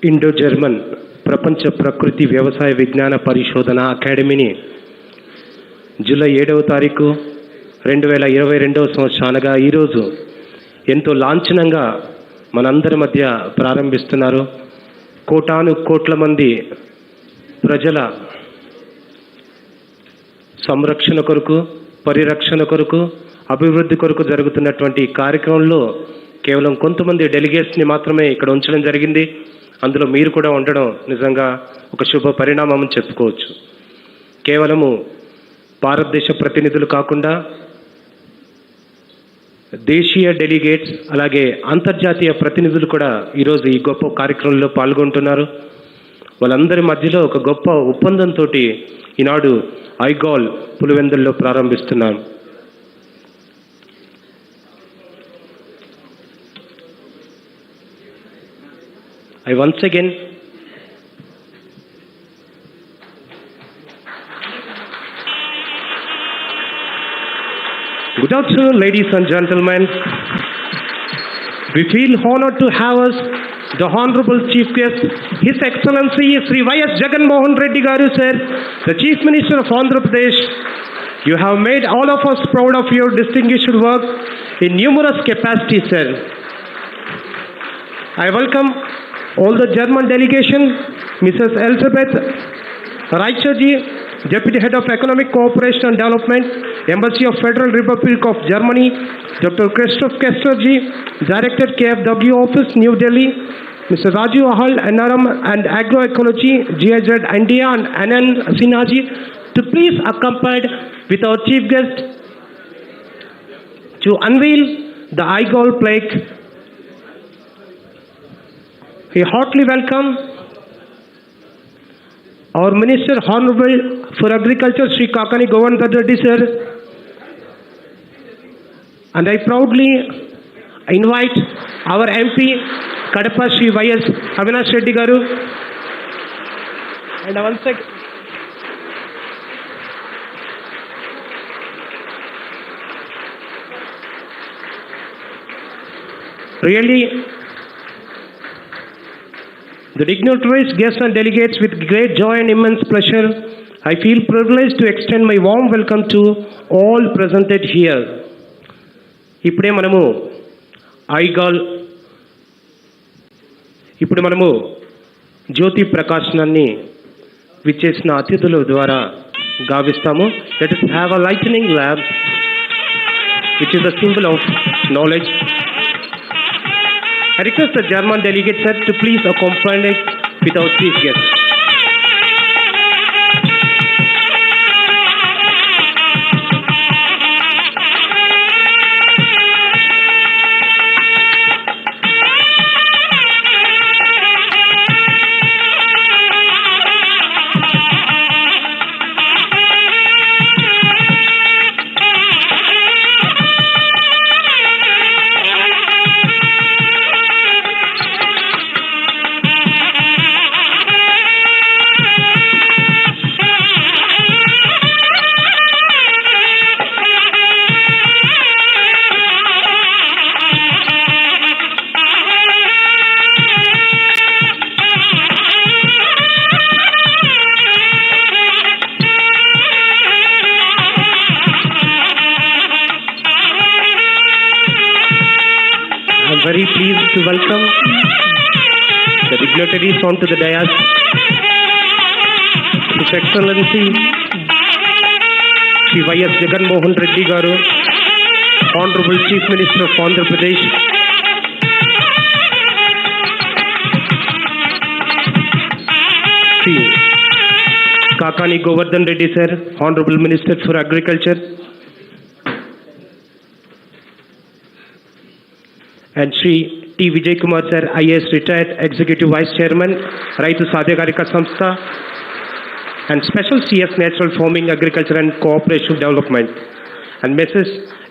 Indo German ప్రపంచ ప్రకృతి వ్యవసాయ విజ్ఞాన పరిశోధన అకాడమీని జూలై 7వ తారీఖు 2022వ సంవత్సరం అనగా ఈరోజు ఎంతో లాంఛనంగా మనందరి మధ్య ప్రారంభిస్తున్నారు. కోటాను కోట్ల మంది ప్రజల సంరక్షణ కొరకు, పరిరక్షణ కొరకు, అభివృద్ధి కొరకు జరుగుతున్నటువంటి కార్యక్రమంలో కేవలం కొంతమంది డెలిగేట్స్ని మాత్రమే ఇక్కడ ఉంచడం జరిగింది. అందులో మీరు కూడా ఉండడం నిజంగా ఒక శుభ పరిణామం అని చెప్పుకోవచ్చు. కేవలము భారతదేశ ప్రతినిధులు కాకుండా దేశీయ డెలిగేట్స్ అలాగే అంతర్జాతీయ ప్రతినిధులు కూడా ఈరోజు ఈ గొప్ప కార్యక్రమంలో పాల్గొంటున్నారు. వాళ్ళందరి మధ్యలో ఒక గొప్ప ఒప్పందంతో ఈనాడు ఐగాల్ పులివెందుల్లో ప్రారంభిస్తున్నాం. I once again good afternoon, ladies and gentlemen. We feel honored to have us the Honorable Chief Guest, His Excellency Sri Y.S. Jagan Mohan Reddy Garu, sir, the Chief Minister of Andhra Pradesh. You have made all of us proud of your distinguished work in numerous capacities, sir. I welcome all the German delegation, Mrs. Elizabeth Reicherji, Deputy Head of Economic Cooperation and Development, Embassy of Federal Republic of Germany, Dr. Christoph Kesslerji, Director KFW Office, New Delhi, Mr. Raju Ahal, NRM and Agroecology, GIZ India, and Anand Sinhaji, to please accompanied with our Chief Guest to unveil the IGOL plaque. We heartily welcome our Minister Hon'ble for Agriculture, Sri Kakani Govardhan Reddy, sir. And I proudly invite our MP, Kadapa, Sri Y.S. Reddy Garu. And once again, really, the dignitaries, guests and delegates, with great joy and immense pleasure, I feel privileged to extend my warm welcome to all presented here. ఇప్పుడు మనము జ్యోతి ప్రకాశనాన్ని విచ్చేసిన అతిథుల ద్వారా గావిస్తాము. Let us have a lightning lamp, which is a symbol of knowledge. I request the German delegate, sir, to please accompany with our chief guest. Very pleased to welcome the dignitaries onto the dais. His Excellency Sri Y.S. Jagan Mohan Reddy Garu, Honorable Chief Minister of Andhra Pradesh, Sri Kakani Govardhan Reddy, sir, Honorable Minister for Agriculture, and Sri T. Vijay Kumar, sir, IAS retired Executive Vice Chairman, Raitu Sadhyakarika Samstha, and Special CS Natural Farming, Agriculture and Cooperative Development, and Mrs.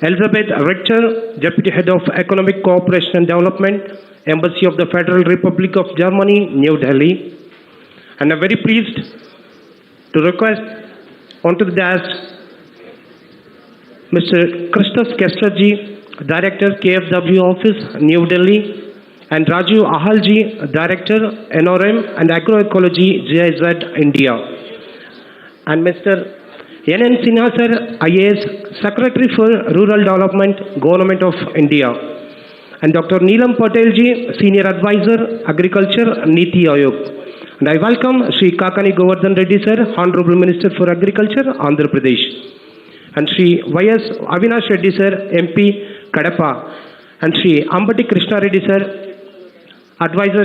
Elizabeth Richter, Deputy Head of Economic Cooperation and Development, Embassy of the Federal Republic of Germany, New Delhi. And I'm very pleased to request onto the dais Mr. Christoph Kesslerji, Director KFW Office, New Delhi, and Rajiv Ahalji, Director, NRM and Agroecology, GIZ, India, and Mr. N.N. Sinha, sir, IAS, Secretary for Rural Development, Government of India, and Dr. Neelam Patelji, Senior Advisor, Agriculture, Niti Ayog. And I welcome Sri Kakani Govardhan Reddy, sir, Honorable Minister for Agriculture, Andhra Pradesh, and Sri Y.S. Avinash Reddy, sir, MP, Kadapa, and Sri Ambati Krishna Reddy, sir, Advisor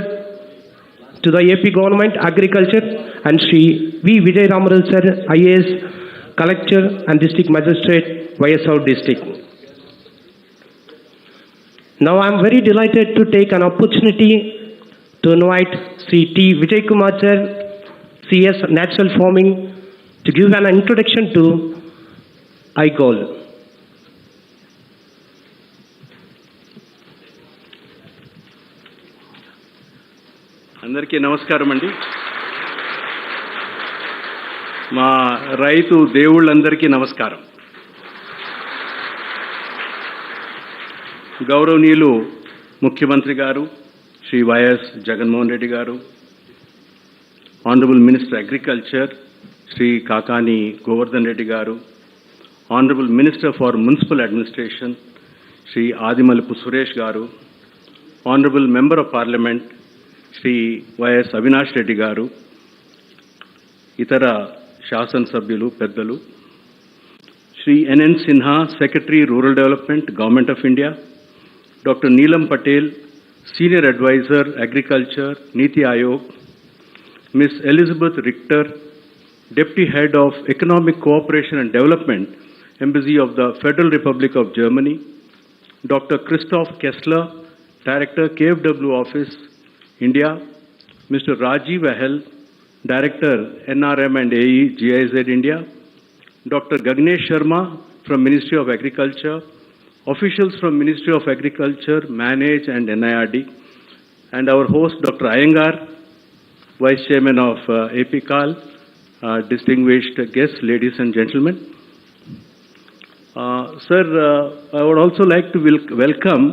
to the AP Government, Agriculture, and Sri V. Vijay Ramaral, sir, IAS, Collector and District Magistrate, YSR District. Now I am very delighted to take an opportunity to invite Sri T. Vijay Kumar, sir, CS Natural Farming, to give an introduction to CAARL. అందరికీ నమస్కారం అండి. మా రైతు దేవుళ్ళందరికీ నమస్కారం. గౌరవనీయులు ముఖ్యమంత్రి గారు Shri YS Jaganmohan Reddy గారు, honourable minister agriculture Shri Kakani Govardhan Reddy గారు, honourable minister for municipal administration Shri Adimalapu Suresh గారు, honourable member of parliament Shri YS Avinash Reddy గారు, ఇతర శాసనసభ్యులు పెద్దలు, Shri NN Sinha, secretary rural development, government of India, doctor Neelam Patel, senior advisor agriculture, NITI Aayog, miss Elizabeth Richter, Deputy Head of Economic Cooperation and Development, Embassy of the Federal Republic of Germany, Dr. Christoph Kessler, Director, KFW Office, India, Mr. Rajiv Ahel, Director, NRM and AE, GIZ, India, Dr. Gagnesh Sharma from Ministry of Agriculture, officials from Ministry of Agriculture, Manage and NIRD, and our host, Dr. Iyengar, Vice Chairman of AP CAARL, distinguished guests, ladies and gentlemen. Sir, I would also like to welcome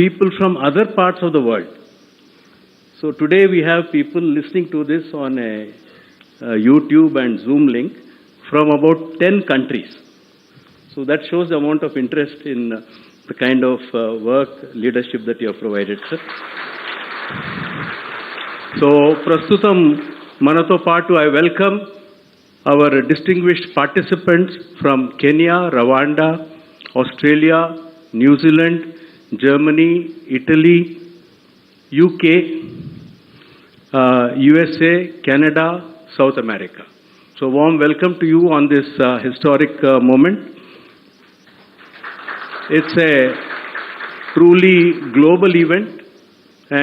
people from other parts of the world. So today we have people listening to this on a YouTube and Zoom link from about 10 countries. So that shows the amount of interest in the kind of work, leadership that you have provided, sir. So, Prastutam Manato Patu, I welcome our distinguished participants from Kenya, Rwanda, Australia, New Zealand, Germany, Italy, UK, USA, Canada, South America. So warm welcome to you on this historic moment. It's a truly global event,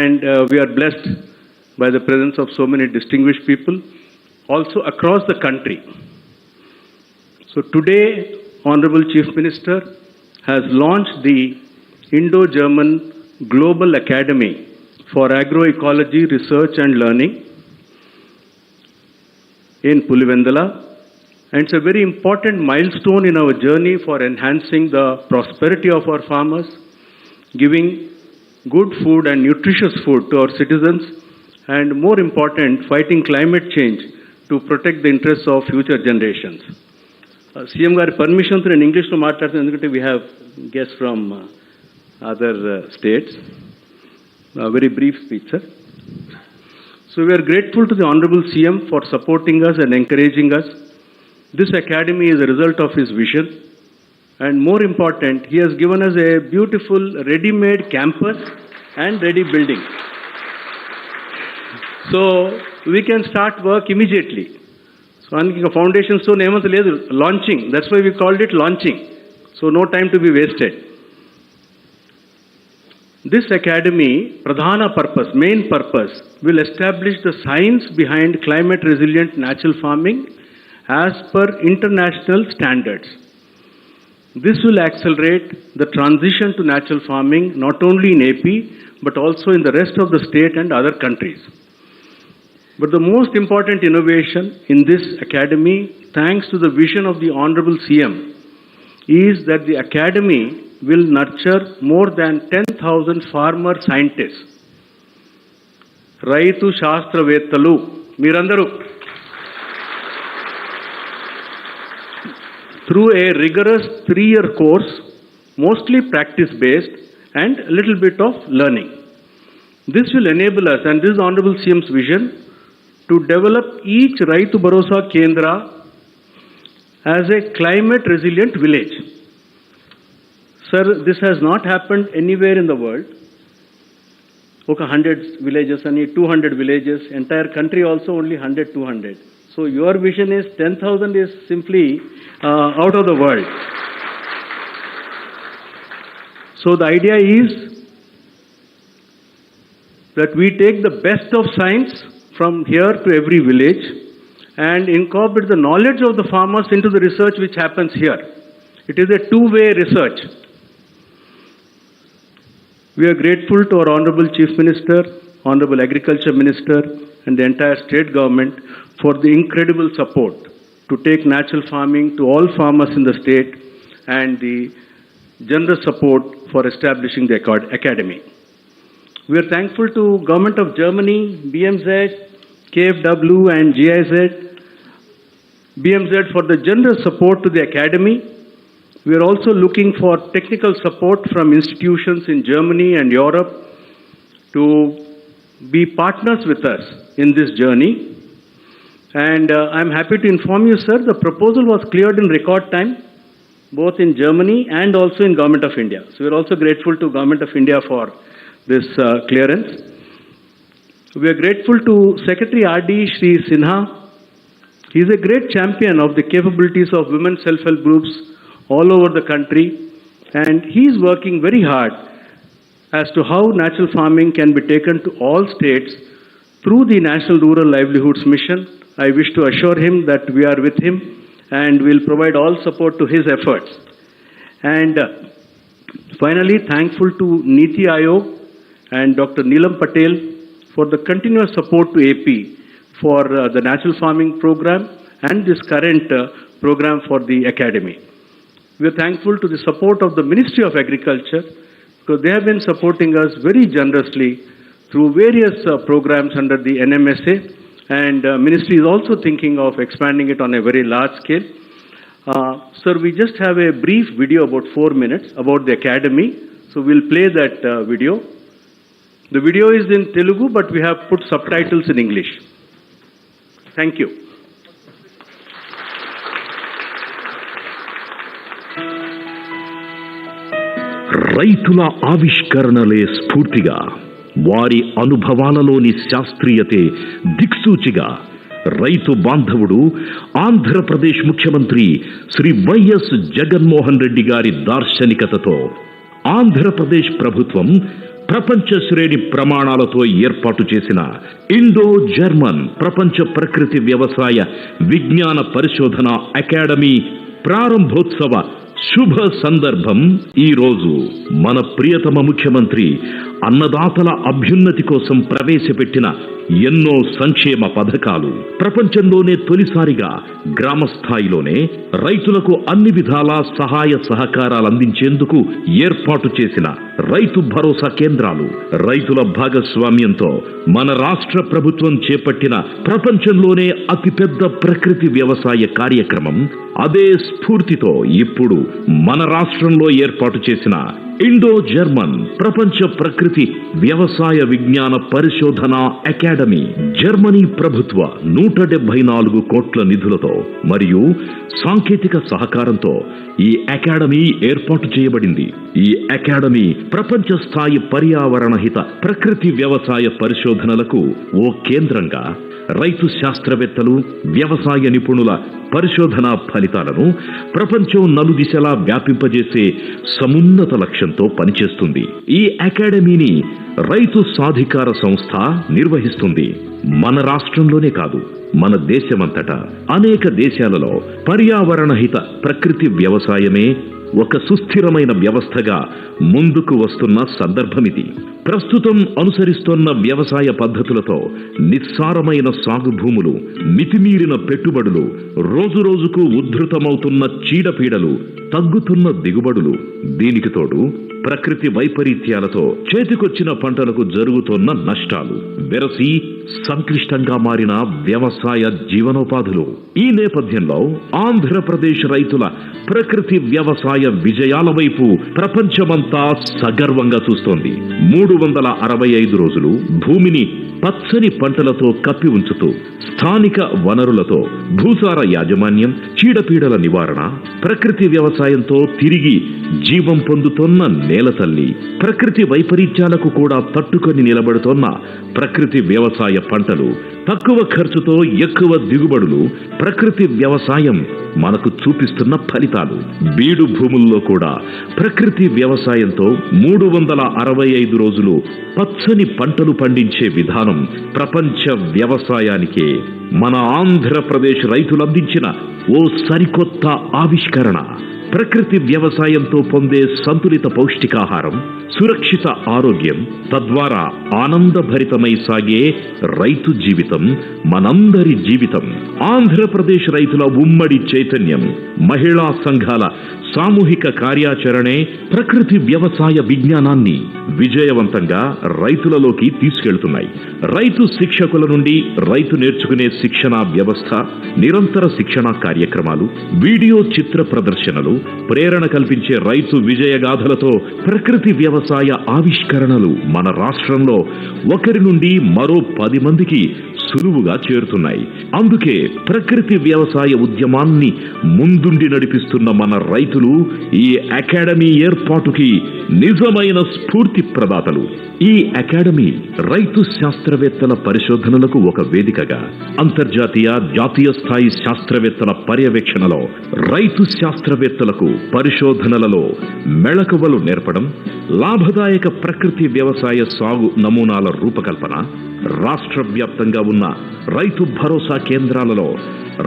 and we are blessed by the presence of so many distinguished people, also across the country. So today, Honorable Chief Minister has launched the Indo-German Global Academy for Agroecology Research and Learning in Pulivendula, and it's a very important milestone in our journey for enhancing the prosperity of our farmers, giving good food and nutritious food to our citizens, and more important, fighting climate change to protect the interests of future generations. CM గారి పర్మిషన్తో నేను ఇంగ్లీష్లో మాట్లాడుతాను, ఎందుకంటే we have guests from other states. A very brief speech, sir. So we are grateful to the Honorable CM for supporting us and encouraging us. This academy is a result of his vision, and more important, he has given us a beautiful ready-made campus and ready building. So we can start work immediately. So a foundation stone launching. That's why we called it launching. So no time to be wasted. This academy, Pradhana purpose, main purpose, will establish the science behind climate resilient natural farming as per international standards. This will accelerate the transition to natural farming not only in AP but also in the rest of the state and other countries. But the most important innovation in this academy, thanks to the vision of the Honorable CM, is that the academy will nurture more than 10,000 farmer scientists రైతు శాస్త్రవేత్తలు మీరందరూ through a rigorous 3-year course, mostly practice-based and a little bit of learning. This will enable us, and this is Honorable CM's vision, to develop each Raitu Bharosa Kendra as a climate-resilient village. Sir, this has not happened anywhere in the world. Okay, 100 villages, 200 villages, entire country also only 100, 200. So your vision is 10,000 is simply out of the world. So the idea is that we take the best of science from here to every village and incorporate the knowledge of the farmers into the research which happens here. It is a two-way research. We are grateful to our Honorable Chief Minister, Honorable Agriculture Minister and the entire state government for the incredible support to take natural farming to all farmers in the state and the generous support for establishing the academy. We are thankful to Government of Germany, BMZ, KFW and GIZ, BMZ for the generous support to the academy. We are also looking for technical support from institutions in Germany and Europe to be partners with us in this journey. And I'm happy to inform you, sir, the proposal was cleared in record time, both in Germany and also in Government of India. So we're also grateful to Government of India for this clearance. We are grateful to Secretary RD Shri Sinha. He is a great champion of the capabilities of women self-help groups all over the country, and he is working very hard as to how natural farming can be taken to all states through the National Rural Livelihoods Mission. I wish to assure him that we are with him and will provide all support to his efforts. And finally, thankful to Niti Aayog and Dr. Neelam Patel for the continuous support to AP for the natural farming program and this current program for the academy. We are thankful to the support of the Ministry of Agriculture because they have been supporting us very generously through various programs under the NMSA, and Ministry is also thinking of expanding it on a very large scale. Sir, we just have a brief video about 4 minutes about the academy, so we'll play that video. The video is in Telugu, but we have put subtitles in English. Thank you. రైతుల ఆవిష్కరణలే స్ఫూర్తిగా, వారి అనుభవాలలోని శాస్త్రీయతే దిక్సూచిగా రైతు బాంధవుడు ఆంధ్రప్రదేశ్ ముఖ్యమంత్రి Shri YS Jaganmohan Reddy గారి దార్శనికతతో ఆంధ్రప్రదేశ్ ప్రభుత్వం ప్రపంచ శ్రేణి ప్రమాణాలతో ఏర్పాటు చేసిన ఇండో జర్మన్ ప్రపంచ ప్రకృతి వ్యవసాయ విజ్ఞాన పరిశోధన అకాడమీ ప్రారంభోత్సవ శుభ సందర్భం ఈ రోజు. మన ప్రియతమ ముఖ్యమంత్రి అన్నదాతల అభ్యున్నతి కోసం ప్రవేశపెట్టిన ఎన్నో సంక్షేమ పథకాలు, ప్రపంచంలోనే తొలిసారిగా గ్రామ స్థాయిలోనే రైతులకు అన్ని విధాలా సహాయ సహకారాలు అందించేందుకు ఏర్పాటు చేసిన రైతు భరోసా కేంద్రాలు, రైతుల భాగస్వామ్యంతో మన రాష్ట్ర ప్రభుత్వం చేపట్టిన ప్రపంచంలోనే అతిపెద్ద ప్రకృతి వ్యవసాయ కార్యక్రమం, అదే స్ఫూర్తితో ఇప్పుడు మన రాష్ట్రంలో ఏర్పాటు చేసిన ఇండో జర్మన్ ప్రపంచ ప్రకృతి వ్యవసాయ విజ్ఞాన పరిశోధన అకాడమీ జర్మనీ ప్రభుత్వ 174 కోట్ల నిధులతో మరియు సాంకేతిక సహకారంతో ఈ అకాడమీ ఏర్పాటు చేయబడింది. ఈ అకాడమీ ప్రపంచ స్థాయి పర్యావరణ హిత ప్రకృతి వ్యవసాయ పరిశోధనలకు ఓ కేంద్రంగా రైతు శాస్త్రవేత్తలు, వ్యవసాయ నిపుణుల పరిశోధనా ఫలితాలను ప్రపంచం నలుదిశలా వ్యాపింపజేసే సమున్నత లక్ష్యంతో పనిచేస్తుంది. ఈ అకాడమీని రైతు సాధికార సంస్థ నిర్వహిస్తుంది. మన రాష్ట్రంలోనే కాదు, మన దేశమంతటా అనేక దేశాలలో పర్యావరణ హిత ప్రకృతి వ్యవసాయమే ఒక సుస్థిరమైన వ్యవస్థగా ముందుకు వస్తున్న సందర్భమిది. ప్రస్తుతం అనుసరిస్తున్న వ్యవసాయ పద్ధతులతో నిస్సారమైన సాగు భూములు, మితిమీరిన పెట్టుబడులు, రోజురోజుకు ఉద్ధృతమవుతున్న చీడపీడలు, తగ్గుతున్న దిగుబడులు, దీనికి తోడు ప్రకృతి వైపరీత్యాలతో చేతికొచ్చిన పంటలకు జరుగుతున్న నష్టాలు, వెరసి సంక్లిష్టంగా మారిన వ్యవసాయ జీవనోపాధులు. ఈ నేపథ్యంలో ఆంధ్రప్రదేశ్ రైతుల ప్రకృతి వ్యవసాయ విజయాల వైపు ప్రపంచమంతా సగర్వంగా చూస్తోంది. 365 రోజులు భూమిని పచ్చని పంటలతో కప్పి ఉంచుతూ స్థానిక వనరులతో భూసార యాజమాన్యం, చీడపీడల నివారణ, ప్రకృతి వ్యవసాయంతో తిరిగి జీవం పొందుతోన్న నేల తల్లి, ప్రకృతి వైపరీత్యాలకు కూడా తట్టుకొని నిలబడుతోన్న ప్రకృతి వ్యవసాయ పంటలు, తక్కువ ఖర్చుతో ఎక్కువ దిగుబడులు, ప్రకృతి వ్యవసాయం మనకు చూపిస్తున్న ఫలితాలు. బీడు భూముల్లో కూడా ప్రకృతి వ్యవసాయంతో 365 రోజులు పచ్చని పంటలు పండించే విధానం ప్రపంచ వ్యవసాయానికే మన ఆంధ్రప్రదేశ్ రైతులు అందించిన ఓ సరికొత్త ఆవిష్కరణ. ప్రకృతి వ్యవసాయంతో పొందే సంతులిత పౌష్టికాహారం, సురక్షిత ఆరోగ్యం, తద్వారా ఆనందభరితమై సాగే రైతు జీవితం మనందరి జీవితం. ఆంధ్రప్రదేశ్ రైతుల ఉమ్మడి చైతన్యం, మహిళా సంఘాల సామూహిక కార్యాచరణే ప్రకృతి వ్యవసాయ విజ్ఞానాన్ని విజయవంతంగా రైతులలోకి తీసుకెళ్తున్నాయి. రైతు శిక్షకుల నుండి రైతు నేర్చుకునే శిక్షణా వ్యవస్థ, నిరంతర శిక్షణా కార్యక్రమాలు, వీడియో చిత్ర ప్రదర్శనలు, ప్రేరణ కల్పించే రైతు విజయగాథలతో ప్రకృతి వ్యవసాయ ఆవిష్కరణలు మన రాష్ట్రంలో ఒకరి నుండి మరో 10 మందికి సులువుగా చేరుతున్నాయి. అందుకే ప్రకృతి వ్యవసాయ ఉద్యమాన్ని ముందుండి నడిపిస్తున్న మన రైతులు ఈ అకాడమీ ఏర్పాటుకి నిజమైన స్ఫూర్తి ప్రదాతలు. ఈ అకాడమీ రైతు శాస్త్రవేత్తల పరిశోధనలకు ఒక వేదికగా, అంతర్జాతీయ, జాతీయ స్థాయి శాస్త్రవేత్తల పర్యవేక్షణలో రైతు శాస్త్రవేత్తలకు పరిశోధనలలో మెళకువలు నేర్పడం, లాభదాయక ప్రకృతి వ్యవసాయ సాగు నమూనాల రూపకల్పన, రాష్ట్ర వ్యాప్తంగా ఉన్న రైతు భరోసా కేంద్రాలలో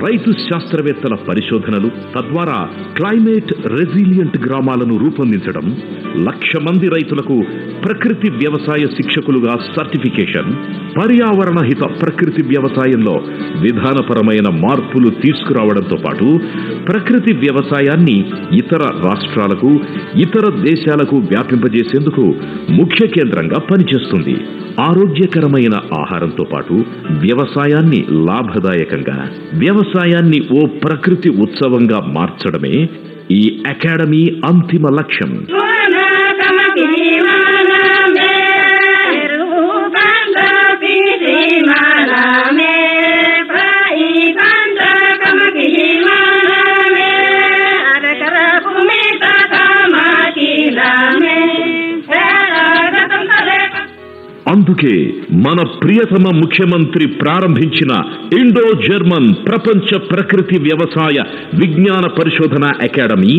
రైతు శాస్త్రవేత్తల పరిశోధనలు, తద్వారా క్లైమేట్ రెసిలియంట్ గ్రామాలను రూపొందించడం, 1,00,000 మంది రైతులకు ప్రకృతి వ్యవసాయ శిక్షకులుగా సర్టిఫికేషన్, పర్యావరణ హిత ప్రకృతి వ్యవసాయంలో విధానపరమైన మార్పులు తీసుకురావడంతో పాటు ప్రకృతి వ్యవసాయాన్ని ఇతర రాష్ట్రాలకు, ఇతర దేశాలకు వ్యాపింపజేసేందుకు ముఖ్య కేంద్రంగా పనిచేస్తుంది. ఆరోగ్యకరమైన ఆహారంతో పాటు వ్యవసాయాన్ని లాభదాయకంగా, వ్యవసాయాన్ని ఓ ప్రకృతి ఉత్సవంగా మార్చడమే ఈ అకాడమీ అంతిమ లక్ష్యం. అందుకే మన ప్రియతమ ముఖ్యమంత్రి ప్రారంభించిన ఇండో జర్మన్ ప్రపంచ ప్రకృతి వ్యవసాయ విజ్ఞాన పరిశోధన అకాడమీ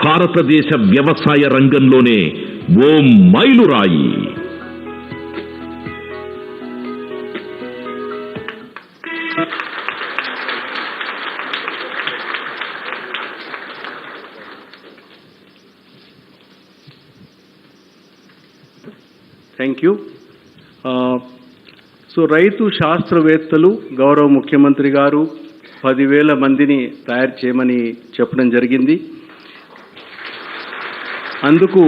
భారతదేశ వ్యవసాయ రంగంలోనే ఓ మైలురాయి. Thank you. సో రైతు శాస్త్రవేత్తలు గౌరవ ముఖ్యమంత్రి గారు 10,000 మందిని తయారు చేయమని చెప్పడం జరిగింది. అందుకు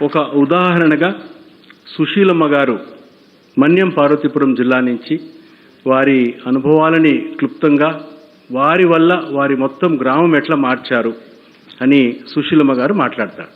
ఒక ఉదాహరణగా సుశీలమ్మ గారు మన్యం పార్వతీపురం జిల్లా నుంచి వారి అనుభవాలని క్లుప్తంగా, వారి వల్ల వారి మొత్తం గ్రామం ఎట్లా మార్చారు అని సుశీలమ్మ గారు మాట్లాడతారు.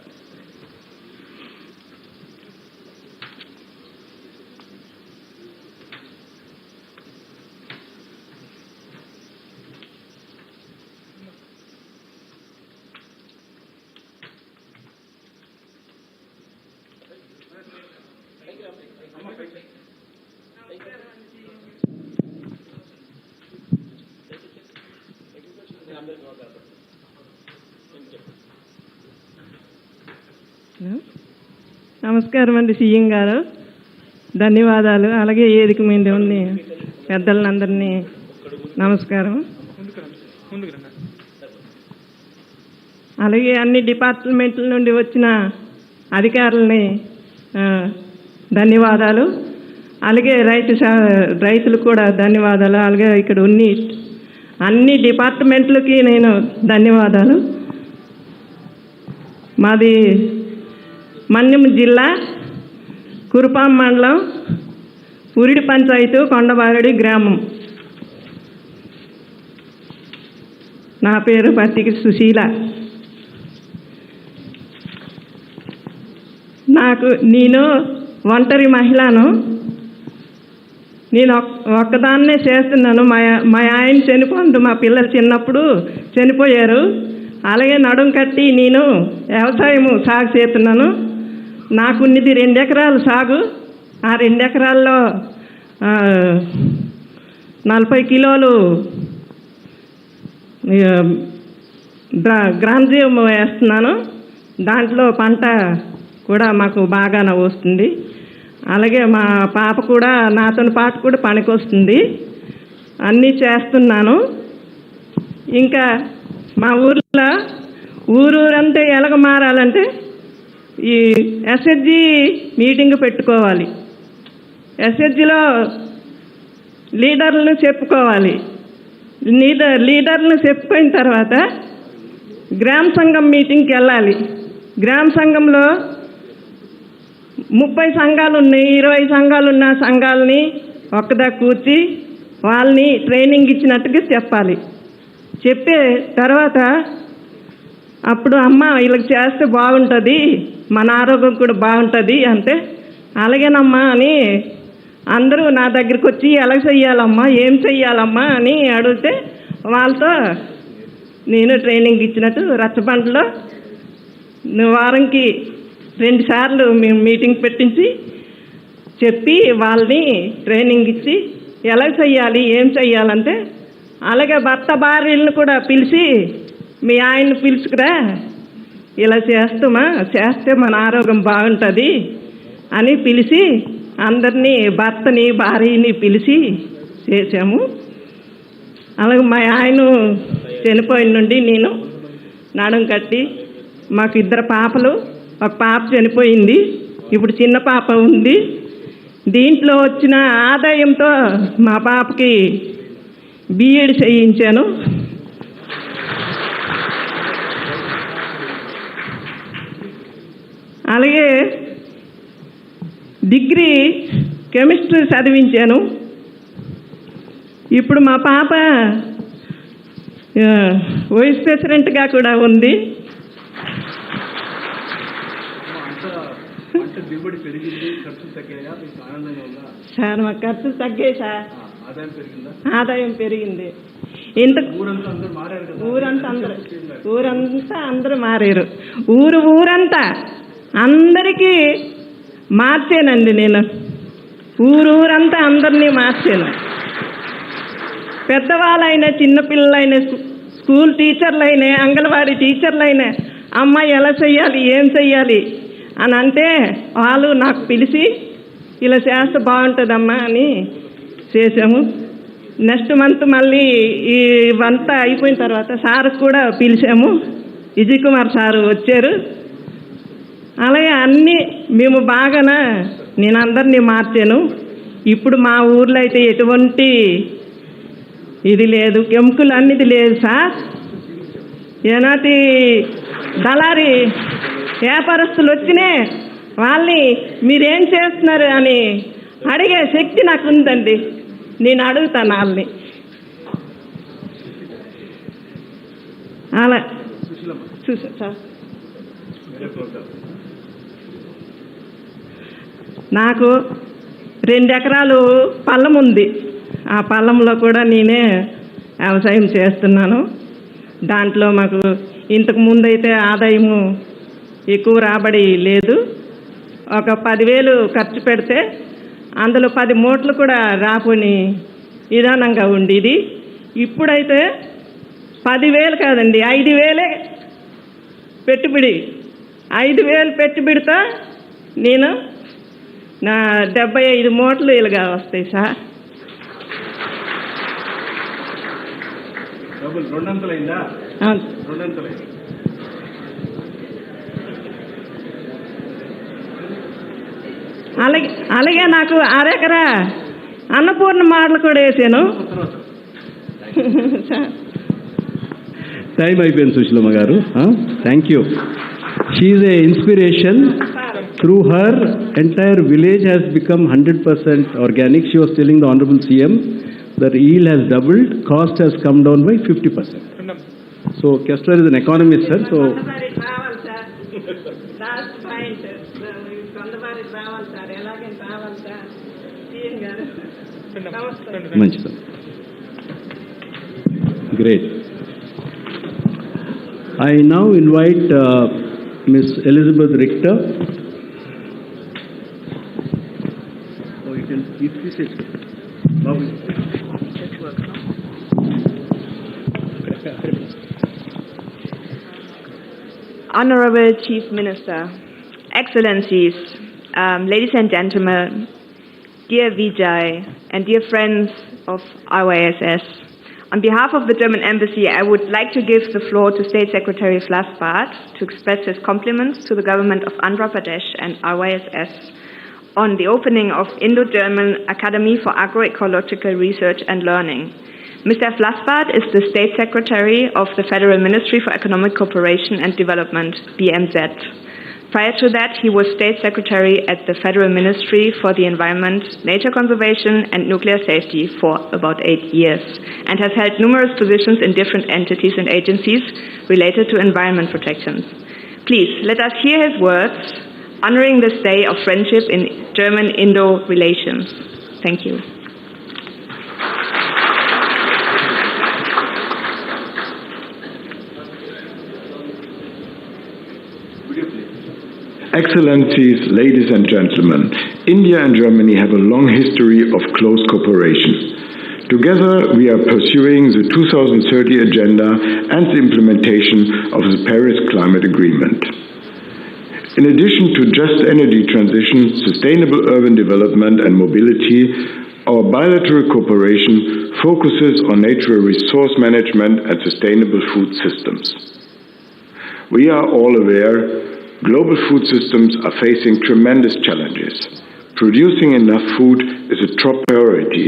నమస్కారం అండి సీఎం గారు, ధన్యవాదాలు. అలాగే వేదిక మీద ఉంది పెద్దలందరినీ నమస్కారం. అలాగే అన్ని డిపార్ట్మెంట్ల నుండి వచ్చిన అధికారులని ధన్యవాదాలు. అలాగే రైతులకు కూడా ధన్యవాదాలు. అలాగే ఇక్కడ అన్ని డిపార్ట్మెంట్లకి నేను ధన్యవాదాలు. మాది మన్యం జిల్లా కురుపాం మండలం ఉరిడి పంచాయతీ కొండబారెడి గ్రామం. నా పేరు పత్తికి సుశీల. నేను ఒంటరి మహిళను. నేను ఒక్కదాన్నే చేస్తున్నాను. మా ఆయన చనిపోయిండు, మా పిల్లలు చిన్నప్పుడు చనిపోయారు. అలాగే నడుం కట్టి నేను వ్యవసాయం సాగు చేస్తున్నాను. నాకున్నది 2 ఎకరాలు సాగు. ఆ 2 ఎకరాల్లో 40 కిలోలు గ్రాంజీవం వేస్తున్నాను. దాంట్లో పంట కూడా మాకు బాగానే వస్తుంది. అలాగే మా పాప కూడా నాతో పాటు కూడా పనికి వస్తుంది. అన్నీ చేస్తున్నాను. ఇంకా మా ఊర్లో ఊరంతా ఎలాగ మారాలంటే ఈ ఎస్హెచ్జి మీటింగ్ పెట్టుకోవాలి. ఎస్హెచ్జిలో లీడర్లను చెప్పుకోవాలి. లీడర్లను చెప్పుకున్న తర్వాత గ్రామ సంఘం మీటింగ్కి వెళ్ళాలి. గ్రామ సంఘంలో 30 సంఘాలు ఉన్నాయి, 20 సంఘాలు ఉన్న సంఘాలని ఒక్కదా కూర్చి వాళ్ళని ట్రైనింగ్ ఇచ్చినట్టుగా చెప్పాలి. చెప్పే తర్వాత అప్పుడు అమ్మ వీళ్ళకి చేస్తే బాగుంటుంది, మన ఆరోగ్యం కూడా బాగుంటుంది అంటే అలాగేనమ్మా అని అందరూ నా దగ్గరికి వచ్చి ఎలా చెయ్యాలమ్మా, ఏం చెయ్యాలమ్మా అని అడిగితే వాళ్ళతో నేను ట్రైనింగ్ ఇచ్చినట్టు రచ్చబండలో వారంకి 2 సార్లు మేము మీటింగ్ పెట్టించి చెప్పి వాళ్ళని ట్రైనింగ్ ఇచ్చి ఎలా చెయ్యాలి, ఏం చెయ్యాలంటే అలాగే భర్త భార్యలను కూడా పిలిచి మీ ఆయన్ని పిలుచుకురా, ఇలా చేస్తే మన ఆరోగ్యం బాగుంటుంది అని పిలిచి అందరినీ భర్తని భార్యని పిలిచి చేసాము. అలాగే మా ఆయన చనిపోయిన నుండి నేను నడుం కట్టి మాకు 2 పాపలు, ఒక పాప చనిపోయింది, ఇప్పుడు చిన్న పాప ఉంది. దీంట్లో వచ్చిన ఆదాయంతో మా పాపకి బీఎడ్ చేయించాను. అలాగే డిగ్రీ కెమిస్ట్రీ చదివించాను. ఇప్పుడు మా పాప వైస్ ప్రెసిడెంట్గా కూడా ఉంది. సార్ మా ఖర్చులు తగ్గాయి సార్, ఆదాయం పెరిగింది. ఊరంతా అందరూ మారారు. ఊరంతా అందరికీ మార్చానండి నేను. ఊరంతా అందరినీ మార్చాను. పెద్దవాళ్ళైనా చిన్నపిల్లలైనా స్కూల్ టీచర్లైనా అంగన్వాడీ టీచర్లైనా అమ్మాయి ఎలా చెయ్యాలి, ఏం చెయ్యాలి అని అంటే వాళ్ళు నాకు పిలిచి ఇలా చేస్తే బాగుంటుందమ్మా అని చేసాము. నెక్స్ట్ మంత్ మళ్ళీ ఈ వంతా అయిపోయిన తర్వాత సార్ కూడా పిలిచాము. విజయ్ కుమార్ సారు వచ్చారు. అలాగే అన్నీ మేము బాగానే నేను అందరినీ మార్చాను. ఇప్పుడు మా ఊర్లో అయితే ఎటువంటి ఇది లేదు, కెమికల్ అన్నిది లేదు సార్. ఏనాటి దళారి వ్యాపారస్తులు వచ్చినే వాళ్ళని మీరేం చేస్తున్నారు అని అడిగే శక్తి నాకు ఉందండి. నేను అడుగుతాను వాళ్ళని. అలా చూసా సార్. నాకు 2 ఎకరాలు పొలం ఉంది. ఆ పొలంలో కూడా నేనే వ్యవసాయం చేస్తున్నాను. దాంట్లో మాకు ఇంతకు ముందైతే ఆదాయము ఎక్కువ రాబడి లేదు. ఒక 10,000 ఖర్చు పెడితే అందులో 10 మూటలు కూడా రాపోని విధానంగా ఉండేది. ఇప్పుడైతే 10,000 కాదండి, 5,000 పెట్టుబడి. 5,000 పెట్టుబడితో నేను నా 75 మూటలు ఇలాగా వస్తాయి సార్. అలాగే నాకు అరెకరా అన్నపూర్ణ మోడల్ కూడా వేసాను. టైం అయిపోయింది సుశీలమ్మ గారు. Thank you. She is a inspiration. Through her, entire village has become 100% organic. She was telling the Honorable CM that yield has doubled, cost has come down by 50%. So Kessler is an economist, sir. So great. I now invite Miss Elizabeth Richter. Honorable Chief Minister, Excellencies, ladies and gentlemen, dear Vijay and dear friends of IYSS, on behalf of the German Embassy, I would like to give the floor to State Secretary Flassbart to express his compliments to the government of Andhra Pradesh and IYSS on the opening of Indo-German Academy for Agroecological Research and Learning. Mr. Flassbart is the State Secretary of the Federal Ministry for Economic Cooperation and Development, BMZ. Prior to that, he was State Secretary at the Federal Ministry for the Environment, Nature Conservation and Nuclear Safety for about 8 years, and has held numerous positions in different entities and agencies related to environment protections. Please, let us hear his words, honoring this day of friendship in German-Indo relations. Thank you. Excellencies, ladies and gentlemen, India and Germany have a long history of close cooperation. Together, we are pursuing the 2030 Agenda and the implementation of the Paris Climate Agreement. In addition to just energy transition, sustainable urban development and mobility, our bilateral cooperation focuses on natural resource management and sustainable food systems. We are all aware global food systems are facing tremendous challenges. Producing enough food is a top priority,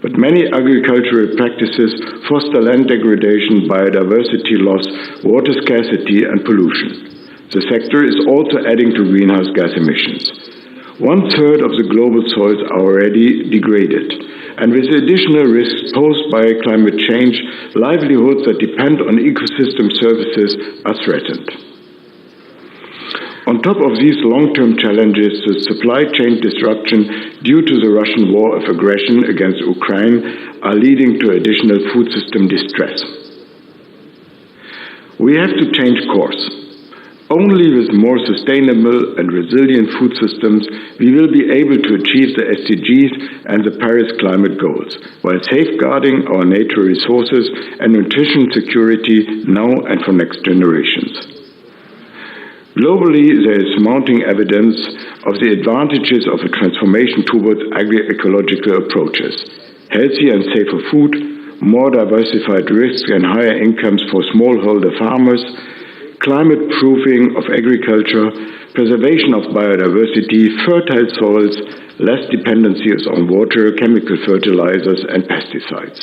but many agricultural practices foster land degradation, biodiversity loss, water scarcity, and pollution. The sector is also adding to greenhouse gas emissions. 1/3 of the global soils are already degraded, and with the additional risks posed by climate change, livelihoods that depend on ecosystem services are threatened. On top of these long-term challenges, the supply chain disruption due to the Russian war of aggression against Ukraine are leading to additional food system distress. We have to change course. Only with more sustainable and resilient food systems we will be able to achieve the SDGs and the Paris climate goals, while safeguarding our natural resources and nutrition security now and for next generations. Globally, there is mounting evidence of the advantages of a transformation towards agroecological approaches. Healthier and safer food, more diversified risks and higher incomes for smallholder farmers, climate proofing of agriculture, preservation of biodiversity, fertile soils, less dependencies on water, chemical fertilizers and pesticides.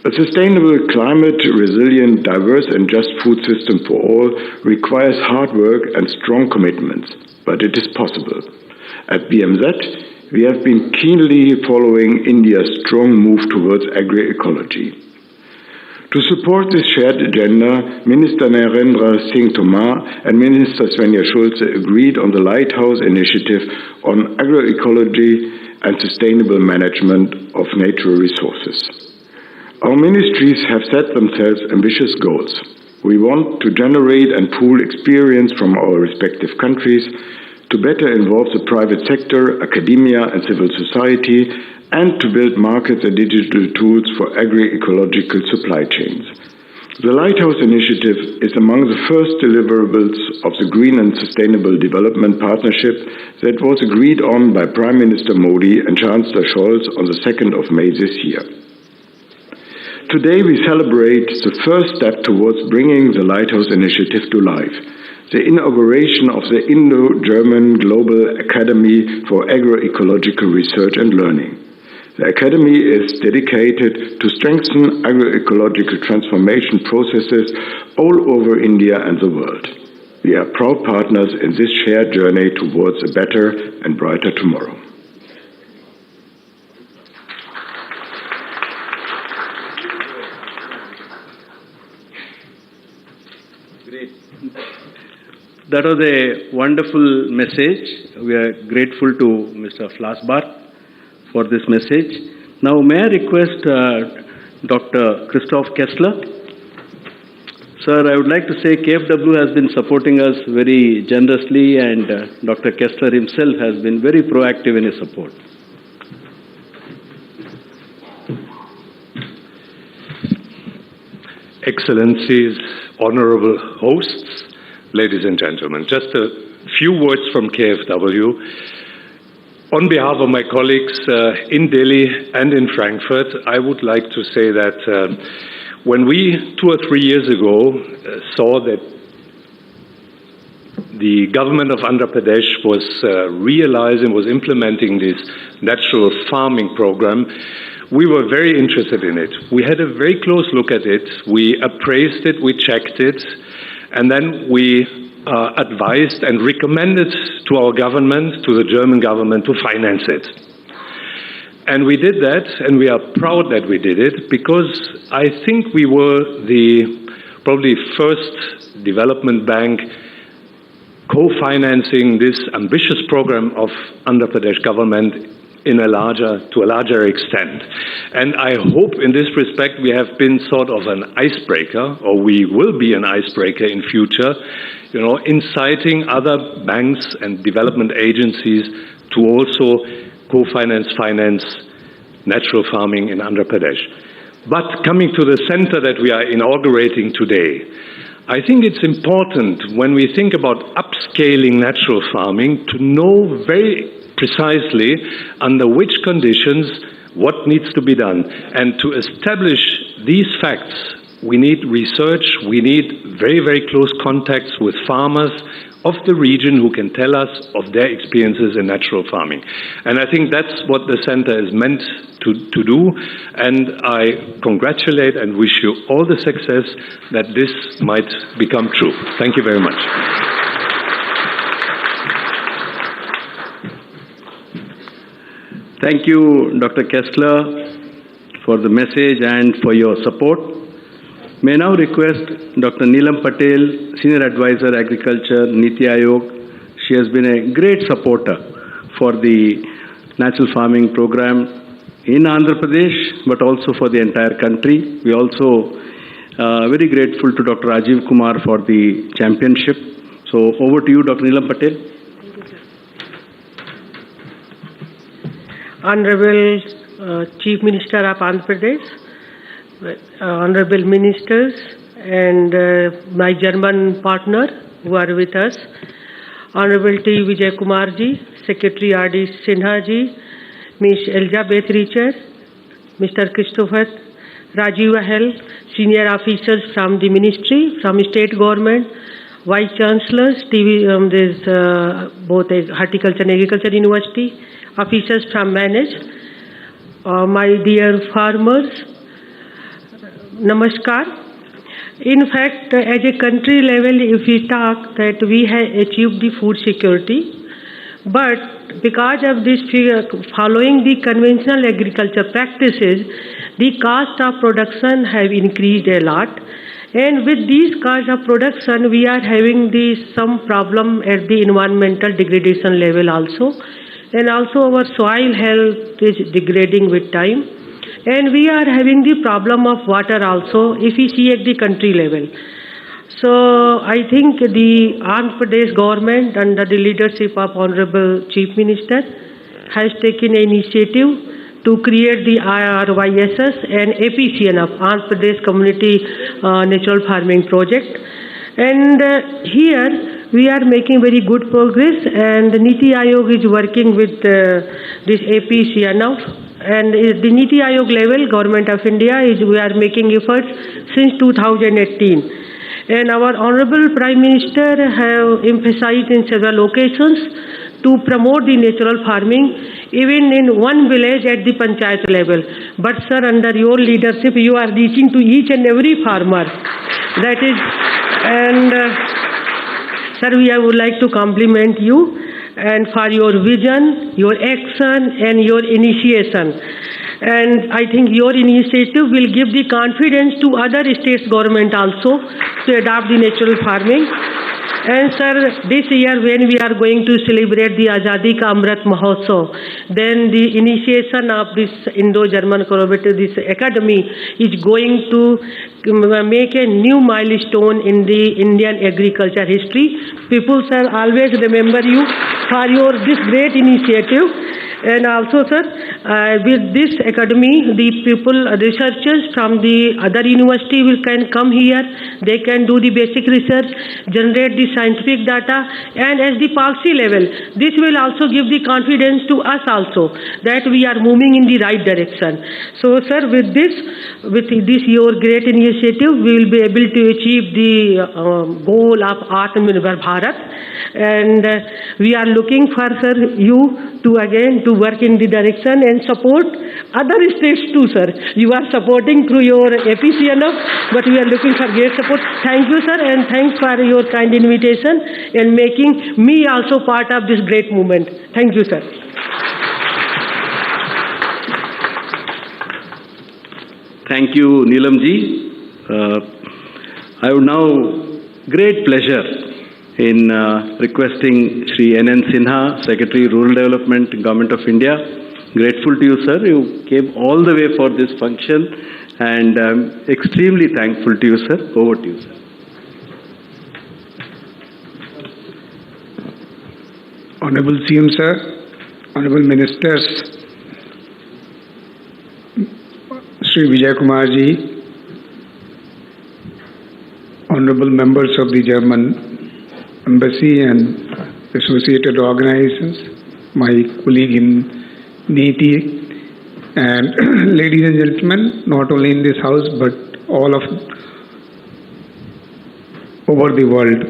A sustainable, climate-resilient, diverse and just food system for all requires hard work and strong commitments, but it is possible. At BMZ, we have been keenly following India's strong move towards agroecology. To support this shared agenda, Minister Narendra Singh Tomar and Minister Svenja Schulze agreed on the Lighthouse Initiative on agroecology and sustainable management of natural resources. Our ministries have set themselves ambitious goals. We want to generate and pool experience from our respective countries, to better involve the private sector, academia and civil society, and to build markets and digital tools for agroecological supply chains. The Lighthouse Initiative is among the first deliverables of the Green and Sustainable Development Partnership that was agreed on by Prime Minister Modi and Chancellor Scholz on the 2nd of May this year. Today we celebrate the first step towards bringing the Lighthouse Initiative to life. the inauguration of the Indo-German Global Academy for Agroecological Research and Learning. The Academy is dedicated to strengthen agroecological transformation processes all over India and the world. We are proud partners in this shared journey towards a better and brighter tomorrow. Great. That was a wonderful message. We are grateful to Mr. Flasbar for this message. Now, may I request Dr. Christoph Kessler? Sir, I would like to say KFW has been supporting us very generously, and Dr. Kessler himself has been very proactive in his support. Excellencies, honorable hosts, ladies and gentlemen, just a few words from KFW. On behalf of my colleagues in Delhi and in Frankfurt, I would like to say that when we 2 or 3 years ago saw that the government of Andhra Pradesh was realizing, was implementing this natural farming program, we were very interested in it. We had a very close look at it. We appraised it, we checked it, and then we advised and recommended to our government, to the German government, to finance it. And we did that, and we are proud that we did it, because I think we were the probably first development bank co-financing this ambitious program of Andhra Pradesh government to a larger extent. And I hope in this respect we have been sort of an icebreaker, or we will be an icebreaker in future, inciting other banks and development agencies to also finance natural farming in Andhra Pradesh. But coming to the center that we are inaugurating today, I think it's important when we think about upscaling natural farming to know very precisely under which conditions what needs to be done. And to establish these facts, we need research, we need very, very close contacts with farmers of the region who can tell us of their experiences in natural farming. And I think that's what the center is meant to do, and I congratulate and wish you all the success that this might become true. Thank you very much. Thank you, Dr. Kessler, for the message and for your support. May I now request Dr. Neelam Patel, Senior Advisor, Agriculture, Niti Aayog. She has been a great supporter for the natural farming program in Andhra Pradesh, but also for the entire country. We also very grateful to Dr. Rajiv Kumar for the championship. So over to you, Dr. Neelam Patel. Honorable Chief Minister of Andhra Pradesh, Honorable Ministers, and my German partner who are with us, Honorable T. Vijay Kumar ji, Secretary R.D. Sinha ji, Ms. Elizabeth Richer, Mr. Christopher, Rajiv Ahel, senior officers from the ministry, from state government, Vice Chancellors, there's both Horticulture and Agriculture University, officers from Manage, my dear farmers, Namaskar. In fact, at a country level, if we talk that we have achieved the food security, but because of this, following the conventional agriculture practices, the cost of production have increased a lot. And with these cost of production, we are having some problem at the environmental degradation level also. And also our soil health is degrading with time. And we are having the problem of water also if we see at the country level. So I think the Andhra Pradesh government under the leadership of Honorable Chief Minister has taken an initiative to create the RYSS and APCN of Andhra Pradesh Community Natural Farming Project. And here we are making very good progress, and the Niti Aayog is working with this APCN. And the Niti Aayog level, Government of India, we are making efforts since 2018. And our Honorable Prime Minister have emphasized in several occasions to promote the natural farming, even in one village at the panchayat level. But sir, under your leadership, you are reaching to each and every farmer. That is, and sir, I would like to compliment you and for your vision, your action, and your initiation. And I think your initiative will give the confidence to other states' government also to adopt the natural farming. And sir, this year when we are going to celebrate the Azadi Ka Amrit Mahotsav, then the initiation of this Indo-German cooperative, this academy, is going to make a new milestone in the Indian agriculture history. People, sir, always remember you for your this great initiative. And also, sir, with this academy, the people, researchers from the other university can come here. They can do the basic research, generate the scientific data, and at the policy level, this will also give the confidence to us also that we are moving in the right direction. So, sir, with this your great initiative, we will be able to achieve the goal of Atmanirbhar Bharat. And we are looking for, sir, you to again to work in the direction and support other states too, sir. You are supporting through your APCNF, but we are looking for great support. Thank you, sir, and thanks for your kind invitation and making me also part of this great movement. Thank you, sir. Thank you, Neelamji. I would now great pleasure in requesting Shri N.N. Sinha, Secretary, Rural Development, Government of India. Grateful to you, sir. You came all the way for this function, and I'm extremely thankful to you, sir. Over to you, sir. Honorable CM, sir, Honorable Ministers, Shri Vijay Kumar ji, Honorable members of the German Embassy and associated organizations, my colleague in NEETI, and ladies and gentlemen, not only in this house but all of over the world.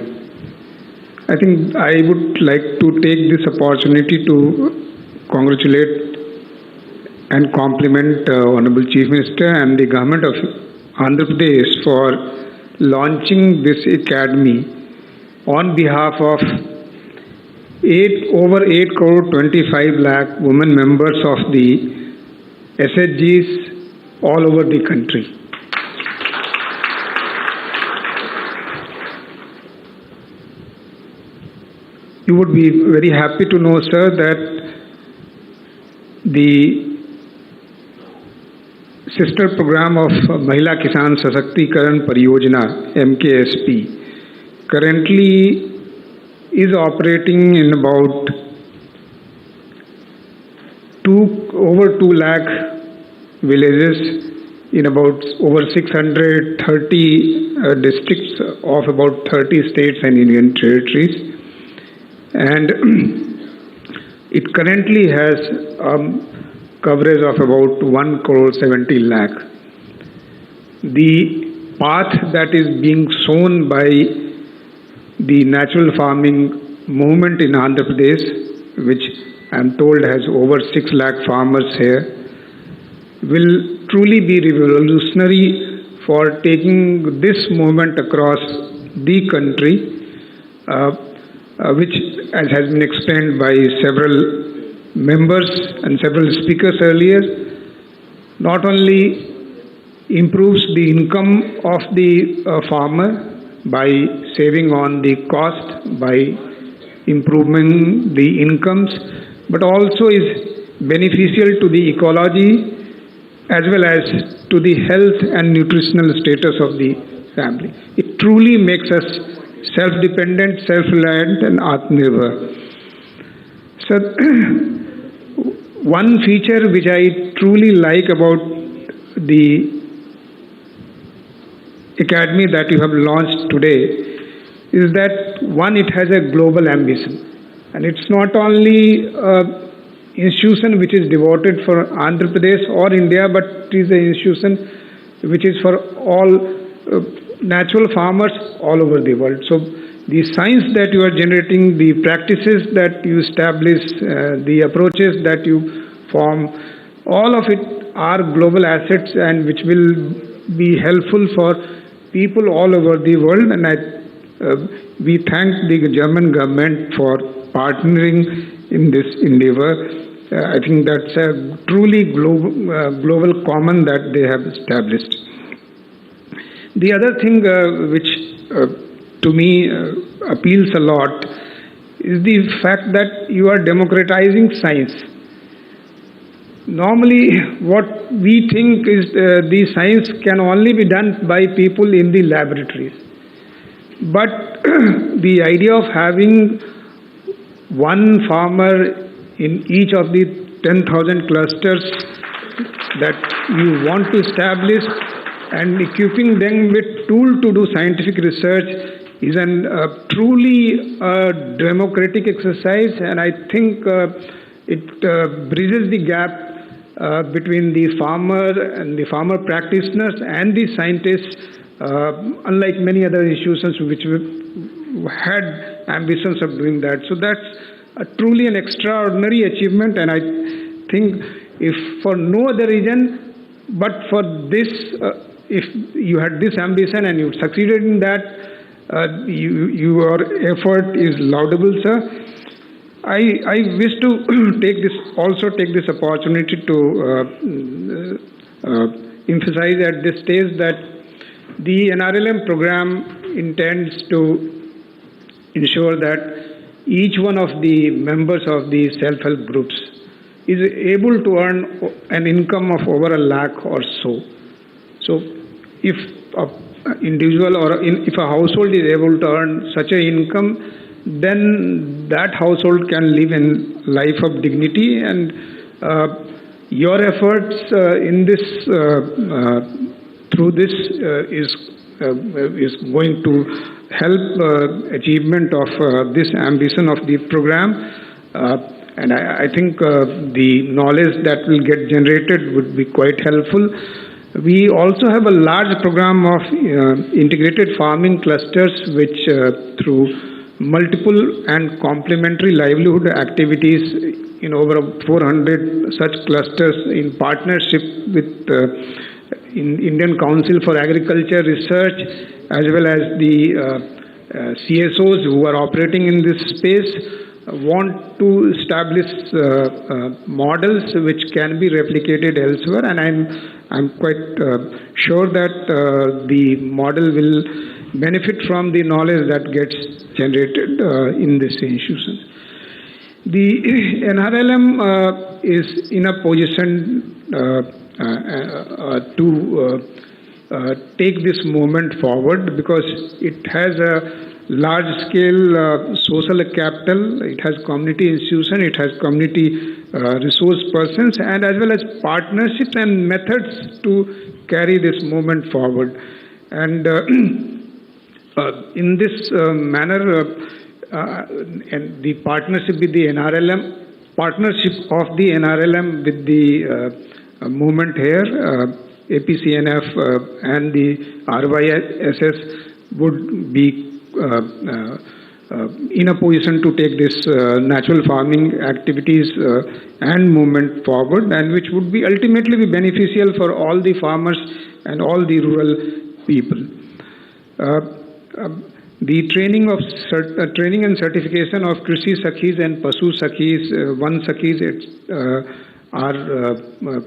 I think I would like to take this opportunity to congratulate and compliment Honorable Chief Minister and the government of Andhra Pradesh for launching this academy on behalf of over 8 crore 25 lakh women members of the SHGs all over the country. You would be very happy to know, sir, that the sister program of Mahila Kisan Sashakti-karan Pariyojana, MKSP, currently is operating in about over 2 lakh villages in about over 630 districts of about 30 states and union territories. And it currently has coverage of about 1 crore 70 lakh. The path that is being shown by the natural farming movement in Andhra Pradesh, which I am told has over 6 lakh farmers here, will truly be revolutionary for taking this movement across the country, which, as has been explained by several members and several speakers earlier, not only improves the income of the farmer by saving on the cost, by improving the incomes, but also is beneficial to the ecology as well as to the health and nutritional status of the family. It truly makes us self-dependent, self-reliant and Atmanirbhar. So, one feature which I truly like about the academy that you have launched today is that, one, it has a global ambition. And it's not only an institution which is devoted for Andhra Pradesh or India, but it is an institution which is for all natural farmers all over the world. So the science that you are generating, the practices that you establish, the approaches that you form, all of it are global assets and which will be helpful for people all over the world. And we thank the German government for partnering in this endeavor. I think that's a truly global common that they have established. The other thing which to me appeals a lot is the fact that you are democratizing science. Normally, what we think is the science can only be done by people in the laboratories. But the idea of having one farmer in each of the 10,000 clusters that you want to establish and equipping them with tools to do scientific research is truly a democratic exercise, and I think it bridges the gap between the farmer and the farmer practitioners and the scientists, unlike many other institutions which had ambitions of doing that. So that's truly an extraordinary achievement, and I think if for no other reason but for this, if you had this ambition and you succeeded in that, your effort is laudable, sir. I wish to take this opportunity to emphasize at this stage that the NRLM program intends to ensure that each one of the members of the self-help groups is able to earn an income of over 1 lakh or so. So if an individual or if a household is able to earn such an income, then that household can live in life of dignity, and your efforts in this through this is going to help achievement of this ambition of the program, and I think the knowledge that will get generated would be quite helpful. We also have a large program of integrated farming clusters which through multiple and complementary livelihood activities in over 400 such clusters in partnership with Indian Council for Agriculture Research as well as the CSOs who are operating in this space want to establish models which can be replicated elsewhere, and I'm quite sure that the model will benefit from the knowledge that gets generated in this institution. The NRLM is in a position to take this movement forward because it has a large-scale social capital, it has community institution, it has community resource persons, and as well as partnerships and methods to carry this movement forward. And in this manner, and the partnership with the NRLM, partnership of the NRLM with the movement here, APCNF and the RYSS would be in a position to take this natural farming activities and movement forward, and which would be ultimately be beneficial for all the farmers and all the rural people. The training and certification of Krishi Sakhis and Pasu Sakhis, Van Sakhis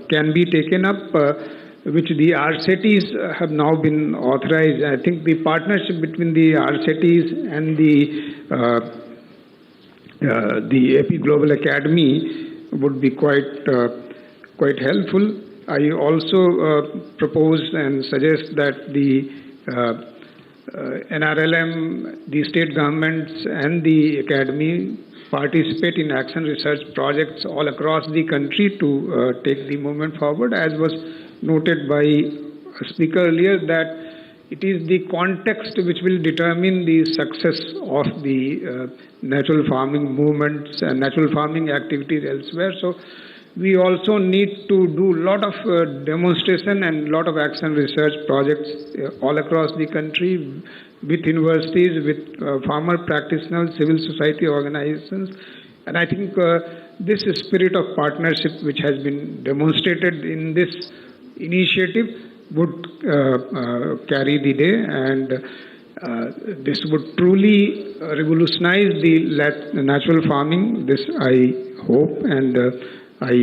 can be taken up, which the RCTs have now been authorized. I think the partnership between the RCTs and the AP Global Academy would be quite helpful. I also propose and suggest that the NRLM, the state governments and the academy participate in action research projects all across the country to take the movement forward, as was noted by a speaker earlier, that it is the context which will determine the success of the natural farming movements and natural farming activities elsewhere. So we also need to do a lot of demonstration and lot of action research projects all across the country with universities, with farmer practitioners, civil society organizations. And I think this spirit of partnership which has been demonstrated in this initiative would carry the day, and this would truly revolutionize the natural farming. This I hope, and I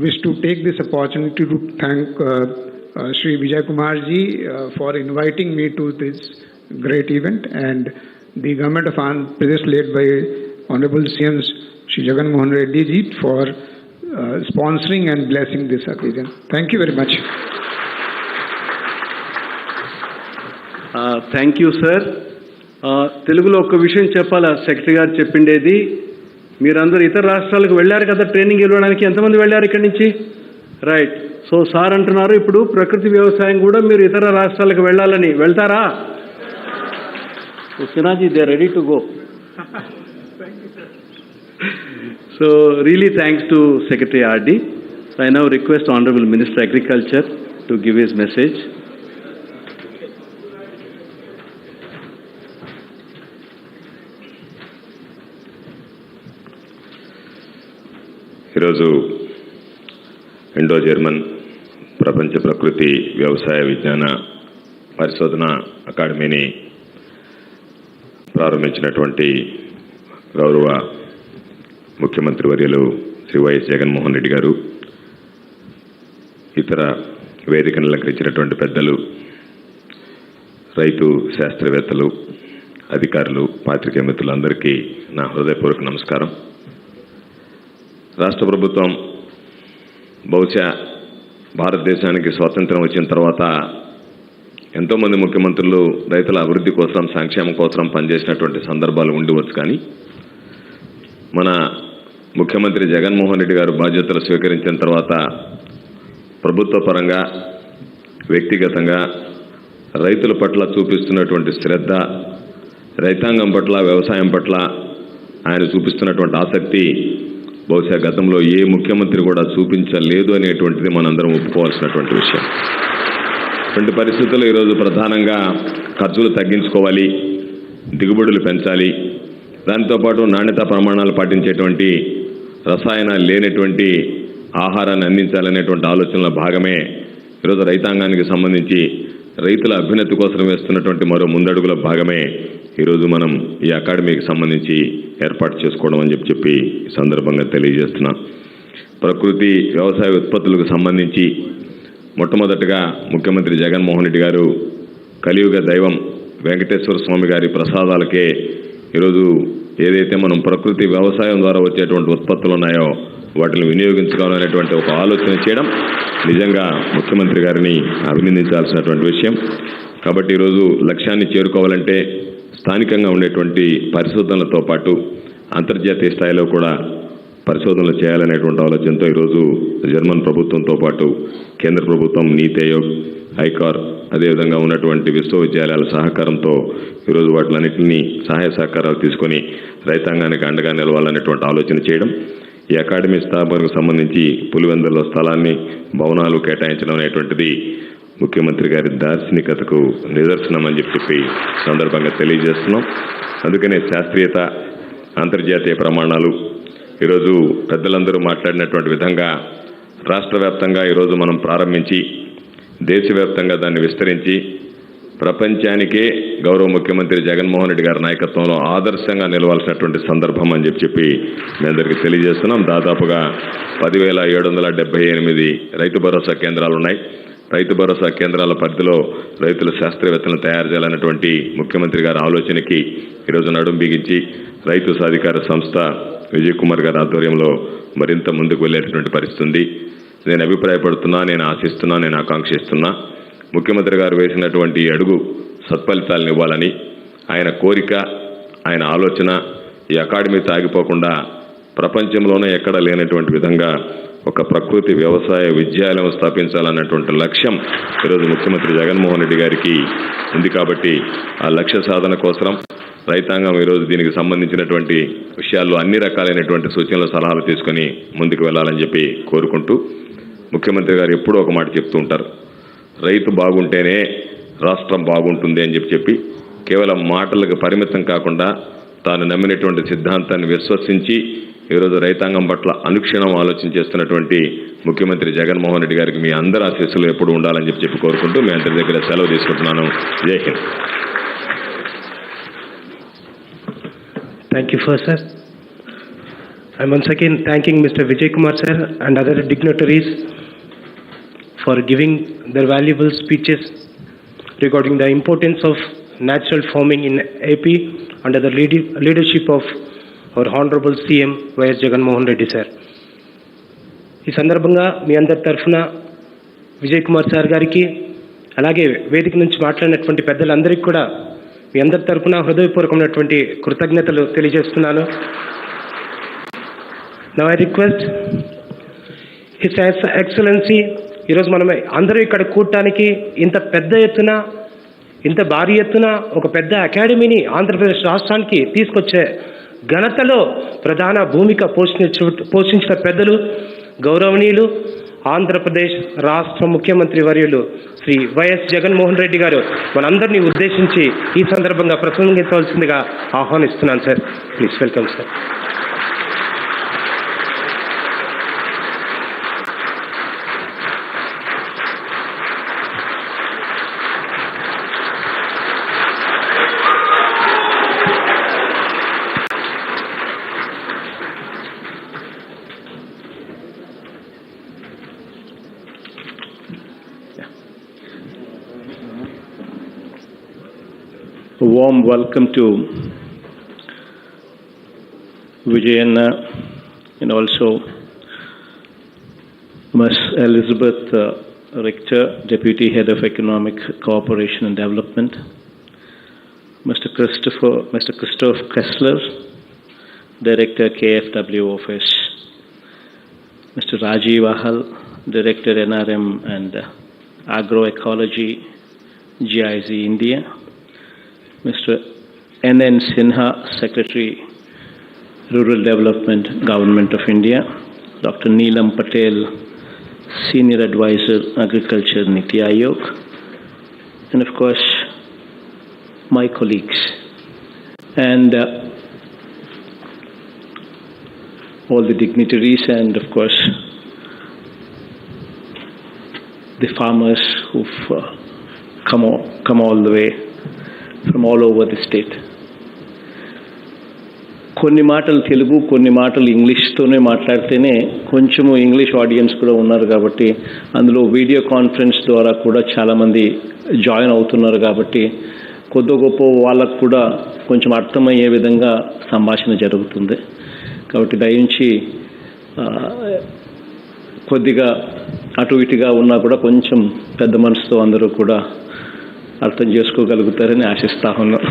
wish to take this opportunity to thank Shri Vijay Kumar ji for inviting me to this great event, and the government of Andhra Pradesh led by Honorable CM Shri Jagan Mohan Reddy ji for sponsoring and blessing this occasion. Thank you very much. Thank you sir. తెలుగులో ఒక విషయం చెప్పాలా, secretary గారు చెప్పిండేది, మీరందరూ ఇతర రాష్ట్రాలకు వెళ్ళారు కదా ట్రైనింగ్ ఇవ్వడానికి. ఎంతమంది వెళ్ళారు ఇక్కడి నుంచి? రైట్. సో సార్ అంటున్నారు ఇప్పుడు ప్రకృతి వ్యవసాయం కూడా మీరు ఇతర రాష్ట్రాలకు వెళ్ళాలని. వెళ్తారా? సినాజీ, they are ready to go. So really thanks to secretary RD. I now request honourable minister agriculture to give his message. ఈరోజు ఇండో జర్మన్ ప్రపంచ ప్రకృతి వ్యవసాయ విజ్ఞాన పరిశోధన అకాడమీని ప్రారంభించినటువంటి గౌరవ ముఖ్యమంత్రి వర్యులు శ్రీ వైఎస్ జగన్మోహన్ రెడ్డి గారు, ఇతర వేదికను అలంకరించినటువంటి పెద్దలు, రైతు శాస్త్రవేత్తలు, అధికారులు, పాత్రికేయ మిత్రులందరికీ నా హృదయపూర్వక నమస్కారం. రాష్ట్ర ప్రభుత్వం బహుశా భారతదేశానికి స్వాతంత్రం వచ్చిన తర్వాత ఎంతోమంది ముఖ్యమంత్రులు రైతుల అభివృద్ధి కోసం, సంక్షేమం కోసం పనిచేసినటువంటి సందర్భాలు ఉండవచ్చు. కానీ మన ముఖ్యమంత్రి జగన్మోహన్ రెడ్డి గారు బాధ్యతలు స్వీకరించిన తర్వాత ప్రభుత్వ పరంగా, వ్యక్తిగతంగా రైతుల పట్ల చూపిస్తున్నటువంటి శ్రద్ధ, రైతాంగం పట్ల, వ్యవసాయం పట్ల ఆయన చూపిస్తున్నటువంటి ఆసక్తి బహుశా గతంలో ఏ ముఖ్యమంత్రి కూడా చూపించలేదు అనేటువంటిది మనందరం ఒప్పుకోవాల్సినటువంటి విషయం. ఇటువంటి పరిస్థితుల్లో ఈరోజు ప్రధానంగా ఖర్చులు తగ్గించుకోవాలి, దిగుబడులు పెంచాలి, దాంతోపాటు నాణ్యతా ప్రమాణాలు పాటించేటువంటి, రసాయనాలు లేనటువంటి ఆహారాన్ని అందించాలనేటువంటి ఆలోచనల భాగమే ఈరోజు రైతాంగానికి సంబంధించి రైతుల అభ్యున్నతి కోసం వేస్తున్నటువంటి మరో ముందడుగుల భాగమే ఈరోజు మనం ఈ అకాడమీకి సంబంధించి ఏర్పాటు చేసుకోవడం అని చెప్పి ఈ సందర్భంగా తెలియజేస్తున్నాం. ప్రకృతి వ్యవసాయ ఉత్పత్తులకు సంబంధించి మొట్టమొదటగా ముఖ్యమంత్రి జగన్మోహన్ రెడ్డి గారు కలియుగ దైవం వెంకటేశ్వర స్వామి గారి ప్రసాదాలకే ఈరోజు ఏదైతే మనం ప్రకృతి వ్యవసాయం ద్వారా వచ్చేటువంటి ఉత్పత్తులు ఉన్నాయో వాటిని వినియోగించుకోవాలనేటువంటి ఒక ఆలోచన చేయడం నిజంగా ముఖ్యమంత్రి గారిని అభినందించాల్సినటువంటి విషయం. కాబట్టి ఈరోజు లక్ష్యాన్ని చేరుకోవాలంటే స్థానికంగా ఉండేటువంటి పరిశోధనలతో పాటు అంతర్జాతీయ స్థాయిలో కూడా పరిశోధనలు చేయాలనేటువంటి ఆలోచనతో ఈరోజు జర్మన్ ప్రభుత్వంతో పాటు కేంద్ర ప్రభుత్వం, నీతి ఆయోగ్, CAARL, అదేవిధంగా ఉన్నటువంటి విశ్వవిద్యాలయాల సహకారంతో ఈరోజు వాటిలన్నింటినీ సహాయ సహకారాలు తీసుకొని రైతాంగానికి అండగా నిలవాలనేటువంటి ఆలోచన చేయడం, ఈ అకాడమీ స్థాపనకు సంబంధించి పులివెందుల స్థలాన్ని, భవనాలు కేటాయించడం అనేటువంటిది ముఖ్యమంత్రి గారి దార్శనికతకు నిదర్శనం అని చెప్పి సందర్భంగా తెలియజేస్తున్నాం. అందుకనే శాస్త్రీయత, అంతర్జాతీయ ప్రమాణాలు ఈరోజు పెద్దలందరూ మాట్లాడినటువంటి విధంగా రాష్ట్ర వ్యాప్తంగా ఈరోజు మనం ప్రారంభించి దేశవ్యాప్తంగా దాన్ని విస్తరించి ప్రపంచానికే గౌరవ ముఖ్యమంత్రి జగన్మోహన్ రెడ్డి గారి నాయకత్వంలో ఆదర్శంగా నిలవాల్సినటువంటి సందర్భం అని చెప్పి మీ అందరికీ తెలియజేస్తున్నాం. దాదాపుగా 10,778 రైతు భరోసా కేంద్రాలు ఉన్నాయి. రైతు భరోసా కేంద్రాల పరిధిలో రైతుల శాస్త్రవేత్తలను తయారు చేయాలన్నటువంటి ముఖ్యమంత్రి గారి ఆలోచనకి ఈరోజు నడుం బిగించి రైతు సాధికార సంస్థ విజయ్ కుమార్ గారి ఆధ్వర్యంలో మరింత ముందుకు వెళ్ళేటటువంటి పరిస్థితి ఉంది. నేను అభిప్రాయపడుతున్నా, నేను ఆశిస్తున్నా, నేను ఆకాంక్షిస్తున్నా ముఖ్యమంత్రి గారు వేసినటువంటి అడుగు సత్ఫలితాలను ఇవ్వాలని ఆయన కోరిక, ఆయన ఆలోచన ఈ అకాడమీ తాగిపోకుండా ప్రపంచంలోనే ఎక్కడ లేనటువంటి విధంగా ఒక ప్రకృతి వ్యవసాయ విద్యాలయం స్థాపించాలన్నటువంటి లక్ష్యం ఈరోజు ముఖ్యమంత్రి జగన్మోహన్ రెడ్డి గారికి ఉంది. కాబట్టి ఆ లక్ష్య సాధన కోసం రైతాంగం ఈరోజు దీనికి సంబంధించినటువంటి విషయాల్లో అన్ని రకాలైనటువంటి సూచనలు సలహాలు తీసుకొని ముందుకు వెళ్ళాలని చెప్పి కోరుకుంటూ, ముఖ్యమంత్రి గారు ఎప్పుడూ ఒక మాట చెప్తూ ఉంటారు, రైతు బాగుంటేనే రాష్ట్రం బాగుంటుంది అని చెప్పి కేవలం మాటలకు పరిమితం కాకుండా తాను నమ్మినటువంటి సిద్ధాంతాన్ని విశ్వసించి ఈరోజు రైతాంగం పట్ల అనుక్షణం ఆలోచన చేస్తున్నటువంటి ముఖ్యమంత్రి జగన్మోహన్ రెడ్డి గారికి మీ అందరి ఆశీస్సులు ఎప్పుడు ఉండాలని చెప్పి కోరుకుంటూ మీ అందరి దగ్గర సెలవు తీసుకుంటున్నాను. జై Hind. Thank you first, sir. I'm once again thanking Mr. Vijay Kumar sir and other dignitaries for giving their valuable speeches regarding the importance of natural farming in AP under the leadership of our Hon'ble CM YS Jaganmohan Reddy sir. ఈ సందర్భంగా మీ అందరి తరఫున Vijay Kumar sir గారికి, అలాగే వేదిక నుంచి మాట్లాడినటువంటి పెద్దలందరికీ కూడా మీ అందరి తరఫున హృదయపూర్వకమైనటువంటి కృతజ్ఞతలు తెలియజేస్తున్నాను. Now I request his excellency, ఈరోజు మనం అందరూ ఇక్కడ కూడటానికి ఇంత పెద్ద ఎత్తున, ఇంత భారీ ఎత్తున ఒక పెద్ద అకాడమీని ఆంధ్రప్రదేశ్ రాష్ట్రానికి తీసుకొచ్చే ఘనతలో ప్రధాన భూమిక పోషించిన పెద్దలు గౌరవనీయులు ఆంధ్రప్రదేశ్ రాష్ట్ర ముఖ్యమంత్రి వర్యులు శ్రీ వైఎస్ జగన్మోహన్ రెడ్డి గారు మనందరినీ ఉద్దేశించి ఈ సందర్భంగా ప్రసంగించవలసిందిగా ఆహ్వానిస్తున్నాను sir. Please welcome sir. A warm welcome to Vijayanna and also Ms. Elizabeth Richter, Deputy Head of Economic Cooperation and Development, Mr. Christoph Kessler, Director KFW Office, Mr. Rajiv Ahal, Director NRM and Agroecology, GIZ India, Mr. N.N. Sinha, Secretary, Rural Development, Government of India, Dr. Neelam Patel, Senior Advisor, Agriculture, Niti Aayog, and of course, my colleagues, and all the dignitaries, and of course, the farmers who've come all the way from all over the state. కొన్ని మాటలు తెలుగు, కొన్ని మాటలు ఇంగ్లీష్తోనే మాట్లాడితేనే కొంచెము English audience కూడా ఉన్నారు కాబట్టి, అందులో వీడియో కాన్ఫరెన్స్ ద్వారా కూడా చాలామంది జాయిన్ అవుతున్నారు కాబట్టి కొద్ది గొప్ప వాళ్ళకు కూడా కొంచెం అర్థమయ్యే విధంగా సంభాషణ జరుగుతుంది. కాబట్టి దయించి కొద్దిగా అటు ఇటుగా ఉన్నా కూడా కొంచెం పెద్ద మనసుతో అందరూ కూడా అర్థం చేసుకోగలుగుతారని ఆశిస్తా ఉన్నాం.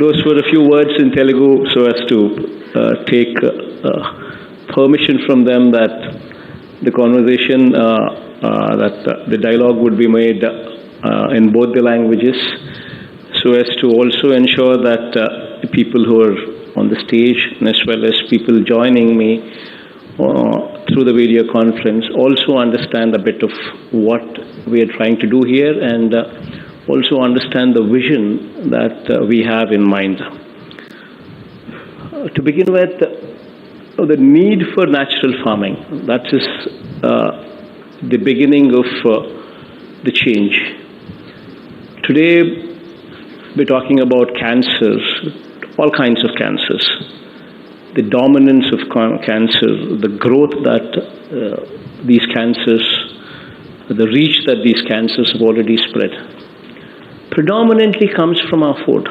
Those were a few words in Telugu so as to take permission from them that the conversation, the dialogue would be made in both the languages, so as to also ensure that the people who are on the stage and as well as people joining me through the video conference also understand a bit of what we are trying to do here and also understand the vision that we have in mind. To begin with, the need for natural farming, that is the beginning of the change. Today, we're talking about cancers, all kinds of cancers. The dominance of cancer, the growth that these cancers, the reach that these cancers have already spread, predominantly comes from our food,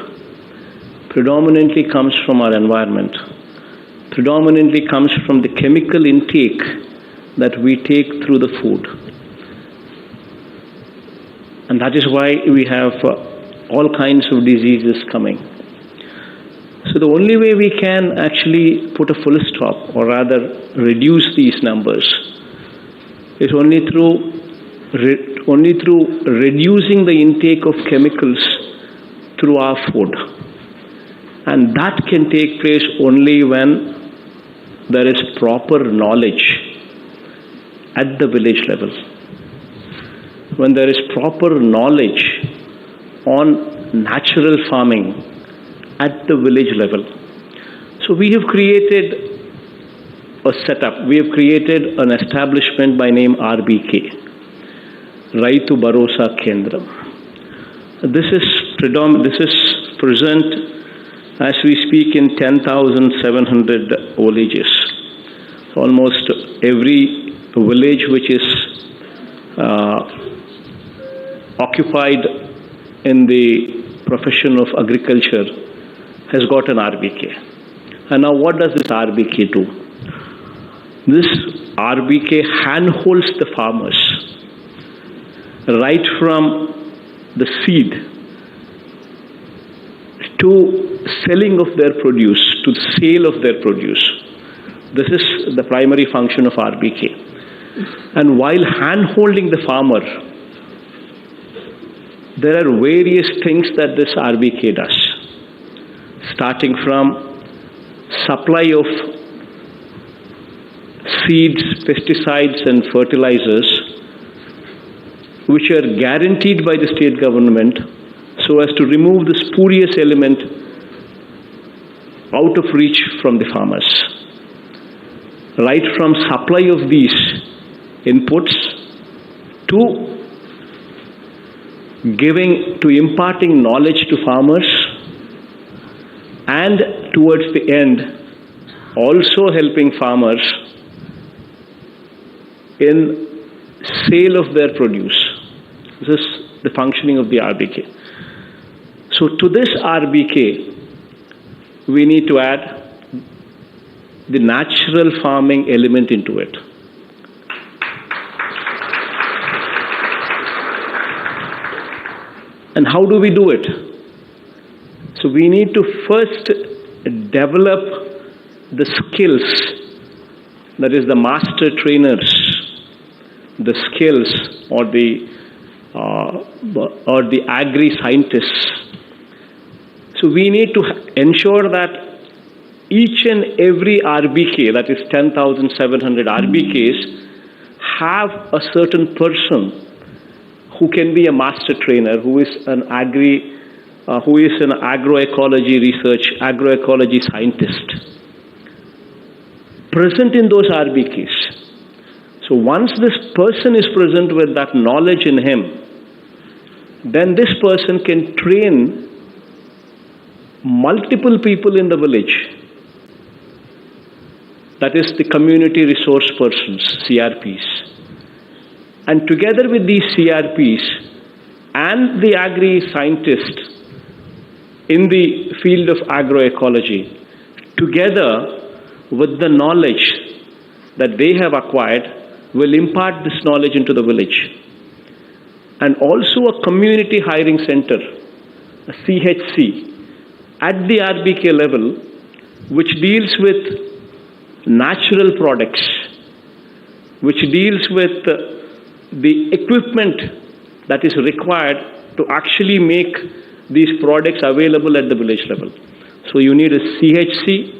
predominantly comes from our environment, predominantly comes from the chemical intake that we take through the food. And that is why we have all kinds of diseases coming. So the only way we can actually put a full stop, or rather reduce these numbers, is only through reducing the intake of chemicals through our food. And that can take place only when there is proper knowledge at the village level. When there is proper knowledge on natural farming at the village level. So we have created a setup. We have created an establishment by name RBK, Raitu Bharosa Kendram. This is present as we speak in 10,700 villages. Almost every village which is occupied in the profession of agriculture has got an RBK. And now what does this RBK do? This RBK handholds the farmers right from the seed to selling of their produce, to the sale of their produce. This is the primary function of RBK. And while hand-holding the farmer, there are various things that this RBK does, starting from supply of seeds, pesticides and fertilizers, which are guaranteed by the state government so as to remove the spurious element out of reach from the farmers. Right from supply of these inputs to imparting knowledge to farmers, and towards the end also helping farmers in sale of their produce. This is the functioning of the RBK. So to this RBK, we need to add the natural farming element into it. And how do we do it? So we need to first develop the skills, that is the master trainers, the skills or the agri-scientists. So we need to ensure that each and every RBK, that is 10,700 RBKs, have a certain person who can be a master trainer, who is an agroecology research, agroecology scientist, present in those RBKs. So once this person is present with that knowledge in him, then this person can train multiple people in the village. That is the community resource persons, CRPs. And together with these CRPs and the agri-scientist in the field of agroecology, together with the knowledge that they have acquired, will impart this knowledge into the village. And also a community hiring center, a CHC, at the RBK level, which deals with natural products, which deals with the equipment that is required to actually make these products available at the village level. So you need a CHC,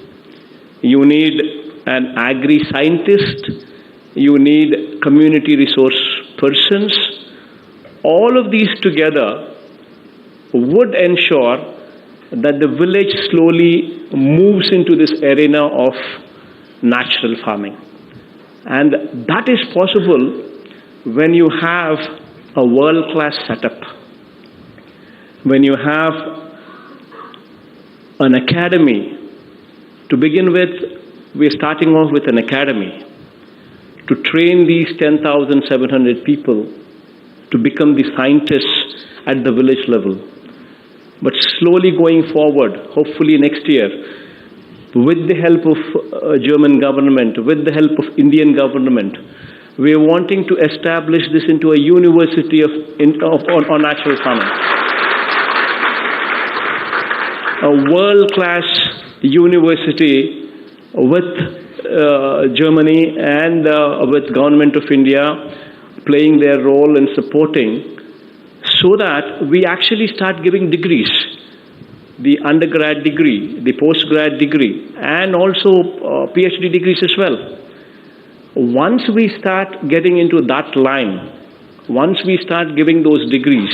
you need an agri-scientist, you need community resource persons. All of these together would ensure that the village slowly moves into this arena of natural farming. And that is possible when you have a world-class setup, when you have an academy. To begin with, we're starting off with an academy to train these 10,700 people to become the scientists at the village level. But slowly going forward, hopefully next year, with the help of German government, with the help of Indian government, we are wanting to establish this into a university on natural farming. a world-class university with Germany and with Government of India playing their role in supporting, so that we actually start giving degrees, the undergrad degree, the postgrad degree, and also PhD degrees as well. Once we start getting into that line, once we start giving those degrees,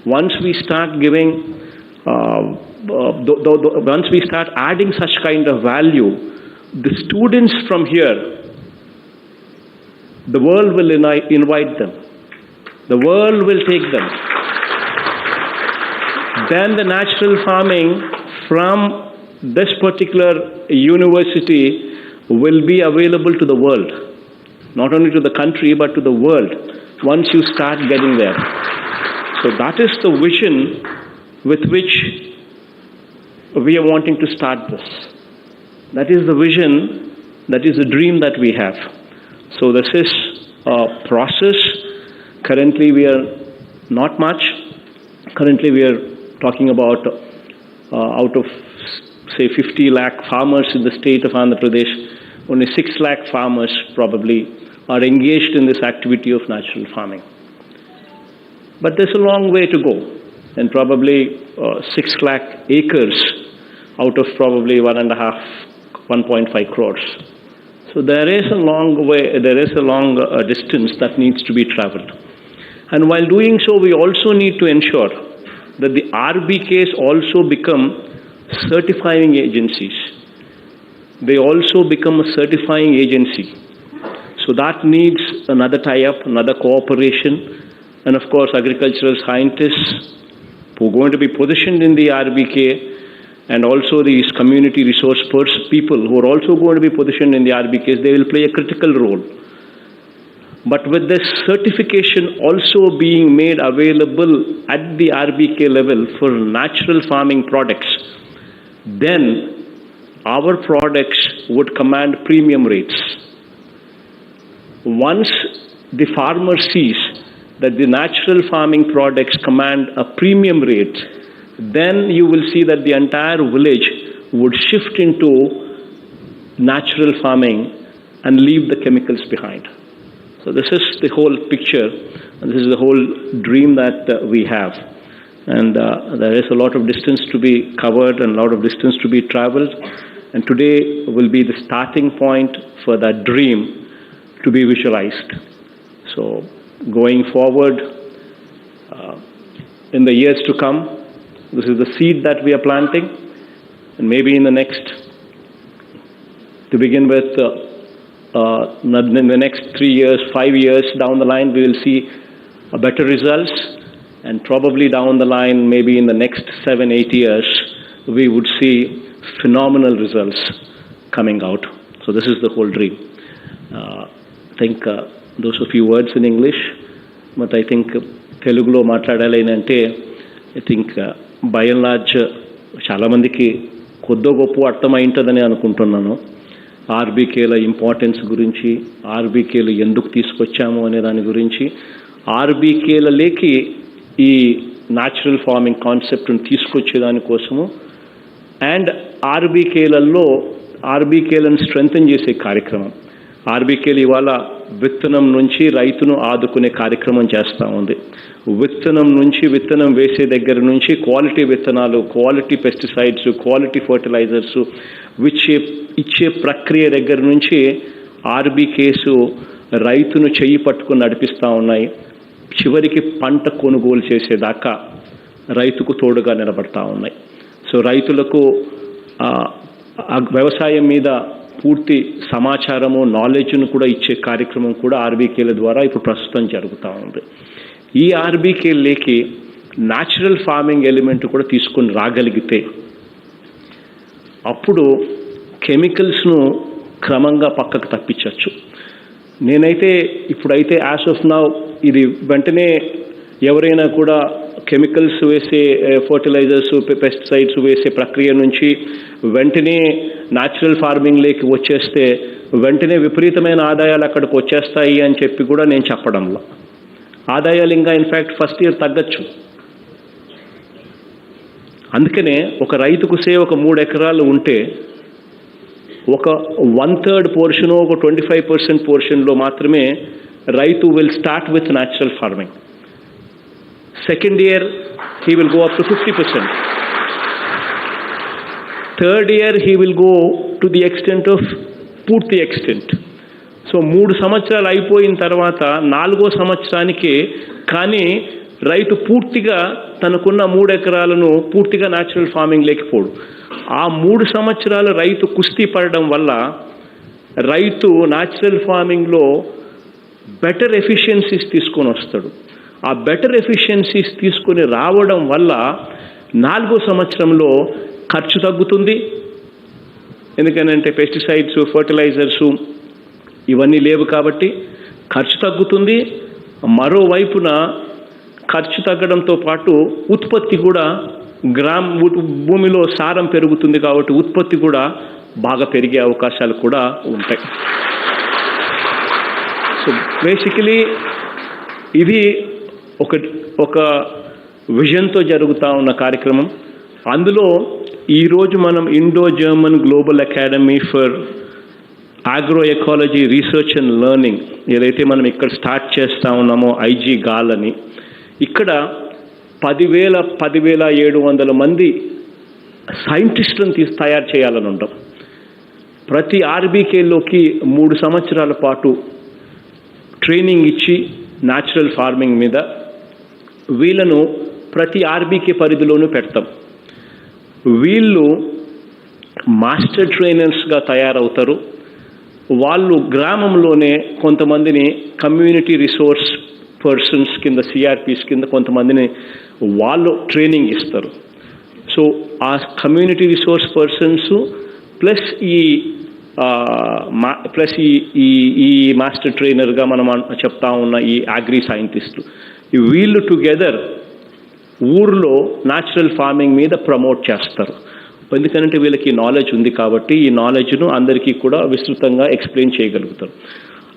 once we start giving, once we start adding such kind of value, the students from here, the world will invite them. The world will take them. Then the natural farming from this particular university will be available to the world. Not only to the country, but to the world, once you start getting there. So that is the vision with which we are wanting to start this. That is the vision, that is the dream that we have. So this is a process. Currently we are not much. Currently we are talking about out of say 50 lakh farmers in the state of Andhra Pradesh, only 6 lakh farmers probably are engaged in this activity of natural farming. But there's a long way to go, and probably 6 lakh acres out of probably 1.5 crores. So there is a long way, there is a long distance that needs to be traveled. And while doing so, we also need to ensure that the RBKs also become certifying agencies. They also become a certifying agency. So that needs another tie-up, another cooperation, and of course agricultural scientists who are going to be positioned in the RBK, and also these community resource people who are also going to be positioned in the RBKs, they will play a critical role. But with this certification also being made available at the RBK level for natural farming products, then our products would command premium rates. Once the farmer sees that the natural farming products command a premium rate, then you will see that the entire village would shift into natural farming and leave the chemicals behind. So this is the whole picture, and this is the whole dream that we have. And there is a lot of distance to be covered and a lot of distance to be traveled. And today will be the starting point for that dream to be visualized. So going forward, in the years to come, this is the seed that we are planting. And maybe in the next, to begin with, in the next 3 years, 5 years down the line, we will see better results. And probably down the line, maybe in the next 7, 8 years, we would see phenomenal results coming out. So this is the whole dream. I think those are a few words in English, but I think Telugulo మాట్లాడాలి అంటే I think by and large చాలా మందికి కొద్దో గొప్ప అర్థమై ఉంటుందని అనుకుంటున్నాను. ఆర్బీకేల importance గురించి, ఆర్బీకేలు ఎందుకు తీసుకొచ్చాము అనే దాని గురించి, ఆర్బీకేలలోకి ఈ న్యాచురల్ ఫార్మింగ్ కాన్సెప్ట్ను తీసుకొచ్చేదానికోసము, అండ్ ఆర్బీకేలను స్ట్రెంథెన్ చేసే కార్యక్రమం. ఆర్బీకేలు ఇవాళ విత్తనం నుంచి రైతును ఆదుకునే కార్యక్రమం చేస్తూ ఉంది. విత్తనం వేసే దగ్గర నుంచి క్వాలిటీ విత్తనాలు, క్వాలిటీ పెస్టిసైడ్స్, క్వాలిటీ ఫర్టిలైజర్స్ ఇచ్చే ప్రక్రియ దగ్గర నుంచి ఆర్బీకేస్ రైతును చెయ్యి పట్టుకుని నడిపిస్తూ ఉన్నాయి. చివరికి పంట కొనుగోలు చేసేదాకా రైతుకు తోడుగా నిలబడతా ఉన్నాయి. సో రైతులకు వ్యవసాయం మీద పూర్తి సమాచారము, నాలెడ్జ్ను కూడా ఇచ్చే కార్యక్రమం కూడా ఆర్బీకేల ద్వారా ఇప్పుడు ప్రస్తుతం జరుగుతూ ఉంది. ఈ ఆర్బీకేలకి న్యాచురల్ ఫార్మింగ్ ఎలిమెంట్ కూడా తీసుకొని రాగలిగితే అప్పుడు కెమికల్స్ను క్రమంగా పక్కకు తప్పించవచ్చు. నేనైతే ఇప్పుడైతే యాజ్ ఆఫ్ నౌ ఇది వెంటనే ఎవరైనా కూడా కెమికల్స్ వేసే ఫర్టిలైజర్స్, పెస్టిసైడ్స్ వేసే ప్రక్రియ నుంచి వెంటనే న్యాచురల్ ఫార్మింగ్లోకి వచ్చేస్తే వెంటనే విపరీతమైన ఆదాయాలు అక్కడికి వచ్చేస్తాయి అని చెప్పి కూడా నేను చెప్పడంలో, ఆదాయాలు ఇంకా ఇన్ఫ్యాక్ట్ ఫస్ట్ ఇయర్ తగ్గచ్చు. అందుకనే ఒక రైతుకు ఒక 3 ఎకరాలు ఉంటే ఒక 1/3 పోర్షన్, ఒక 25% పోర్షన్లో మాత్రమే రైతు will start with natural farming. Second year he will go up to 50%. Third year he will go to the extent of పూర్తి ఎక్స్టెంట్. సో 3 సంవత్సరాలు అయిపోయిన తర్వాత 4వ సంవత్సరానికి కానీ రైతు పూర్తిగా తనకున్న 3 ఎకరాలను పూర్తిగా న్యాచురల్ ఫార్మింగ్ లేకపోడు. ఆ 3 సంవత్సరాలు రైతు కుస్తీ పడడం వల్ల రైతు న్యాచురల్ ఫార్మింగ్లో బెటర్ ఎఫిషియన్సీస్ తీసుకొని వస్తాడు. ఆ బెటర్ ఎఫిషియన్సీస్ తీసుకొని రావడం వల్ల 4వ సంవత్సరంలో ఖర్చు తగ్గుతుంది. ఎందుకంటే పెస్టిసైడ్స్, ఫర్టిలైజర్సు ఇవన్నీ లేవు కాబట్టి ఖర్చు తగ్గుతుంది. మరోవైపున ఖర్చు తగ్గడంతో పాటు ఉత్పత్తి కూడా భూమిలో సారం పెరుగుతుంది కాబట్టి ఉత్పత్తి కూడా బాగా పెరిగే అవకాశాలు కూడా ఉంటాయి. సో బేసికలీ ఇది ఒక విజన్తో జరుగుతూ ఉన్న కార్యక్రమం. అందులో ఈరోజు మనం Indo German global academy for agro ecology research and learning ఏదైతే మనం ఇక్కడ స్టార్ట్ చేస్తూ ఉన్నామో IGAARL అని, ఇక్కడ 10,700 మంది సైంటిస్టులను తయారు చేయాలని ఉంటాం. ప్రతి RBKలోకి 3 సంవత్సరాల పాటు ట్రైనింగ్ ఇచ్చి న్యాచురల్ ఫార్మింగ్ మీద వీళ్ళను ప్రతి RBK పరిధిలోనూ పెడతాం. వీళ్ళు మాస్టర్ ట్రైనర్స్గా తయారవుతారు. వాళ్ళు గ్రామంలోనే కొంతమందిని కమ్యూనిటీ రిసోర్స్ పర్సన్స్ కింద, CRPs కింద కొంతమందిని వాళ్ళు ట్రైనింగ్ ఇస్తారు. సో ఆ కమ్యూనిటీ రిసోర్స్ పర్సన్స్ ప్లస్ ఈ మాస్టర్ ట్రైనర్గా మనం చెప్తా ఉన్న ఈ అగ్రి సైంటిస్టులు, వీళ్ళు టుగెదర్ ఊర్లో న్యాచురల్ ఫార్మింగ్ మీద ప్రమోట్ చేస్తారు. ఎందుకంటే వీళ్ళకి నాలెడ్జ్ ఉంది కాబట్టి ఈ నాలెడ్జ్ను అందరికీ కూడా విస్తృతంగా ఎక్స్ప్లెయిన్ చేయగలుగుతారు.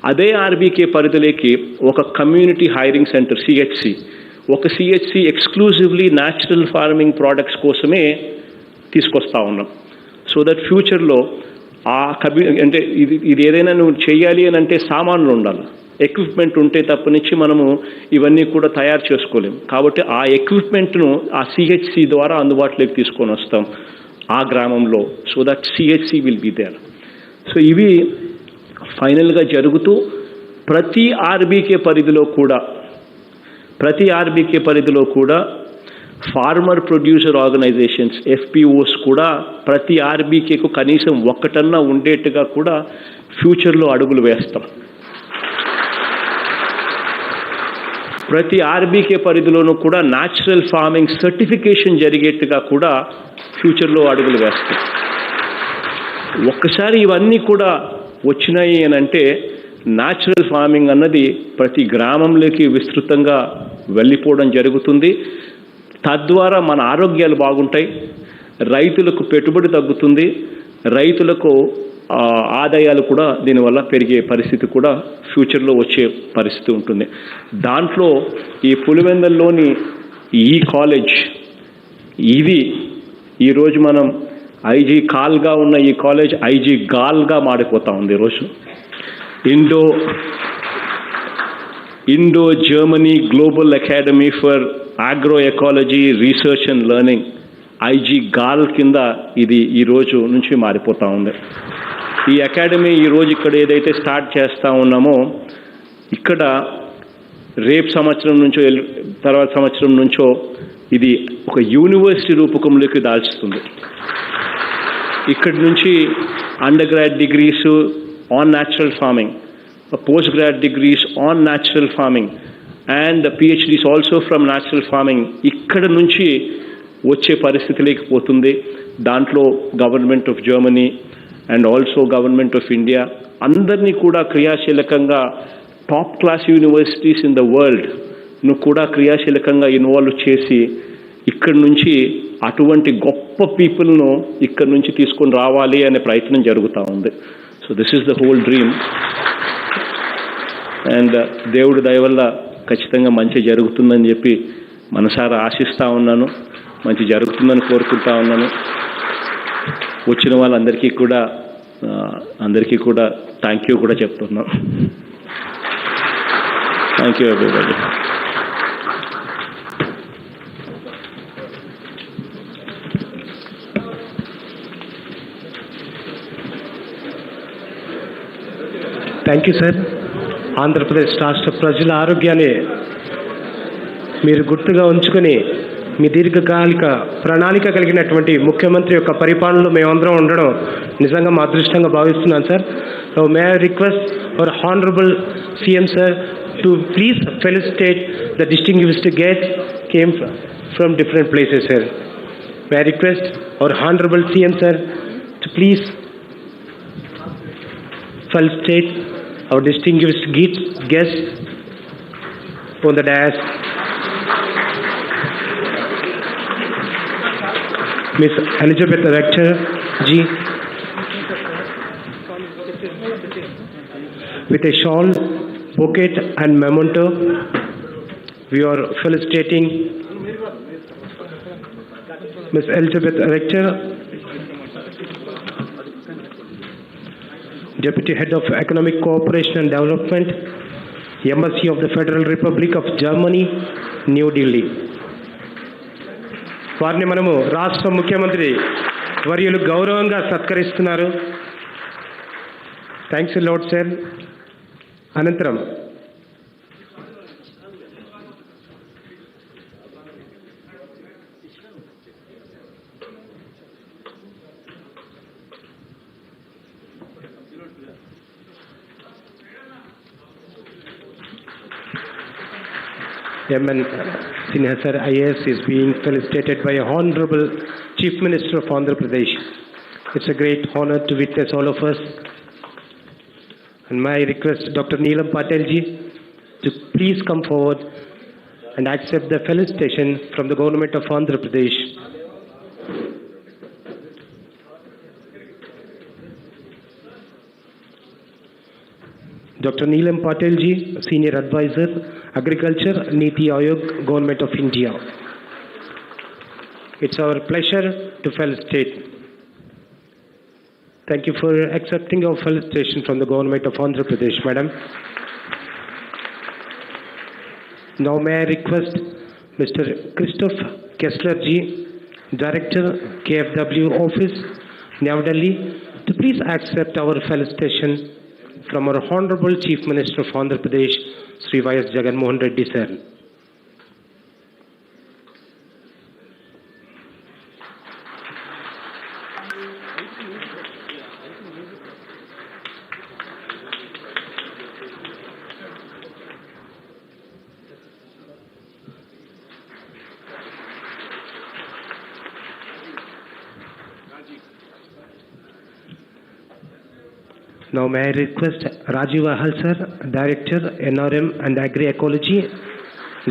అదే RBK పరిధిలోకి ఒక కమ్యూనిటీ హైరింగ్ సెంటర్ ఒక CHC exclusively natural farming products కోసమే తీసుకొస్తా ఉన్నాం. సో దట్ ఫ్యూచర్లో అంటే ఇది ఏదైనా నువ్వు చేయాలి అని అంటే సామాన్లు ఉండాలి, ఎక్విప్మెంట్ ఉంటే తప్పనిచ్చి మనము ఇవన్నీ కూడా తయారు చేసుకోలేము. కాబట్టి ఆ ఎక్విప్మెంట్ను ఆ CHC ద్వారా అందుబాటులోకి తీసుకొని వస్తాం ఆ గ్రామంలో. So that CHC will be there. So ఇవి ఫైనల్గా జరుగుతూ ప్రతి RBK పరిధిలో కూడా ఫార్మర్ ప్రొడ్యూసర్ ఆర్గనైజేషన్స్ FPOs కూడా ప్రతి RBKకు కనీసం ఒక్కటన్నా ఉండేట్టుగా కూడా ఫ్యూచర్లో అడుగులు వేస్తాం. ప్రతి RBK పరిధిలోనూ కూడా న్యాచురల్ ఫార్మింగ్ సర్టిఫికేషన్ జరిగేట్టుగా కూడా ఫ్యూచర్లో అడుగులు వేస్తాం. ఒక్కసారి ఇవన్నీ కూడా వచ్చినాయి అని అంటే న్యాచురల్ ఫార్మింగ్ అన్నది ప్రతి గ్రామంలోకి విస్తృతంగా వెళ్ళిపోవడం జరుగుతుంది. తద్వారా మన ఆరోగ్యాలు బాగుంటాయి, రైతులకు పెట్టుబడి తగ్గుతుంది, రైతులకు ఆదాయాలు కూడా దీనివల్ల పెరిగే పరిస్థితి కూడా ఫ్యూచర్లో వచ్చే పరిస్థితి ఉంటుంది. దాంట్లో ఈ పులివెందల్లోని ఈ కాలేజ్ ఇది ఈరోజు మనం CAARLగా ఉన్న ఈ కాలేజ్ IGAARLగా మారిపోతూ ఉంది. ఈరోజు Indo Germany global academy for agro ecology research and learning IGAARL కింద ఇది ఈరోజు నుంచి మారిపోతూ ఉంది. ఈ అకాడమీ ఈరోజు ఇక్కడ ఏదైతే స్టార్ట్ చేస్తూ ఉన్నామో ఇక్కడ రేపు సంవత్సరం నుంచో తర్వాత సంవత్సరం నుంచో ఇది ఒక యూనివర్సిటీ రూపకంలోకి దాల్చుతుంది. ఇక్కడి నుంచి under grad degrees on natural farming, post grad degrees on natural farming and PhDs also from natural farming ఇక్కడ నుంచి వచ్చే పరిస్థితి లేకపోతుంది. దాంట్లో government of Germany and also government of India అందరినీ కూడా క్రియాశీలకంగా top class universities in the వరల్డ్ను కూడా క్రియాశీలకంగా ఇన్వాల్వ్ చేసి ఇక్కడి నుంచి అటువంటి గొప్ప పీపుల్ను ఇక్కడి నుంచి తీసుకొని రావాలి అనే ప్రయత్నం జరుగుతూ ఉంది. So this is the whole dream. And దేవుడి దయ వల్ల ఖచ్చితంగా మంచి జరుగుతుందని చెప్పి మనసారా ఆశిస్తూ ఉన్నాను. మంచి జరుగుతుందని కోరుకుంటా ఉన్నాను. వచ్చిన వాళ్ళందరికీ కూడా థ్యాంక్ యూ కూడా చెప్తున్నాను. Thank you everybody. Thank you sir. Andhra Pradesh రాష్ట్ర ప్రజల ఆరోగ్యాన్ని మీరు గుర్తుగా ఉంచుకొని మీ దీర్ఘకాలిక ప్రణాళిక కలిగినటువంటి ముఖ్యమంత్రి యొక్క పరిపాలనలో మేమందరం ఉండడం నిజంగా మా అదృష్టంగా భావిస్తున్నాను sir. So may I request our honourable CM sir to please felicitate the distinguished guests came from different places sir. May I request our honorable CM sir to please felicitate our distinguished guests on the dais. Miss Elizabeth Rector Ji with a shawl, bouquet and memento, we are felicitating Miss Elizabeth Rector, Deputy Head of Economic Cooperation and Development, Embassy of the Federal Republic of Germany, New Delhi. వారిని మనము రాష్ట్ర ముఖ్యమంత్రి వర్యులు గౌరవంగా సత్కరిస్తున్నారు. Thanks lord sir. అనంతరం M.N. Sinha sir, IAS, is being felicitated by Honorable Chief Minister of Andhra Pradesh. It's a great honor to witness all of us. And my request Dr. Neelam Patel ji to please come forward and accept the felicitation from the government of Andhra Pradesh. Dr. Neelam Patel ji, Senior Advisor, Agriculture, Niti Aayog, Government of India. It's our pleasure to felicitate. Thank you for accepting our felicitation from the government of Andhra Pradesh, madam. Now may I request Mr. Christoph Kessler ji, Director, KFW Office, New Delhi, to please accept our felicitation from our Honorable Chief Minister of Andhra Pradesh, Sri Y.S. Jagan Mohan Reddy sir. Now may I request Rajiv Ahal sir, Director, NRM and Agri-Ecology,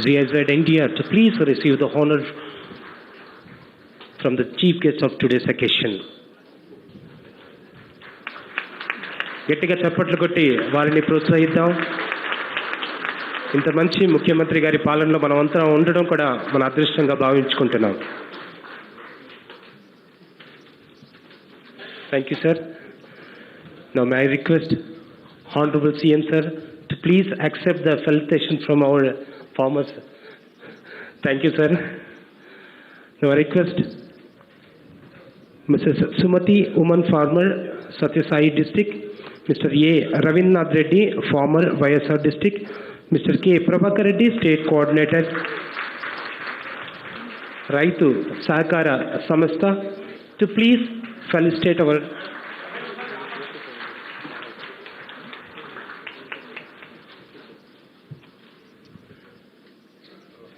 GIZ India, to please receive the honor from the chief guest of today's occasion. గట్టిగా చప్పట్లు కొట్టి వారిని ప్రోత్సహిద్దాం. ఇంత మంచి ముఖ్యమంత్రి గారి పాలనలో మనమంతా ఉండడం కూడా మన అదృష్టంగా భావించుకుంటున్నాం. Thank you sir. Now may I request Honorable CM sir to please accept the felicitation from our farmers. Thank you sir. Now I request Mrs. Sumati, woman farmer, Satyasai district, Mr. A. Ravindranath Reddy, farmer, YSR district, Mr. K. Prabhakar Reddy, state coordinator, Raitu Sahakara Samastha, to please felicitate our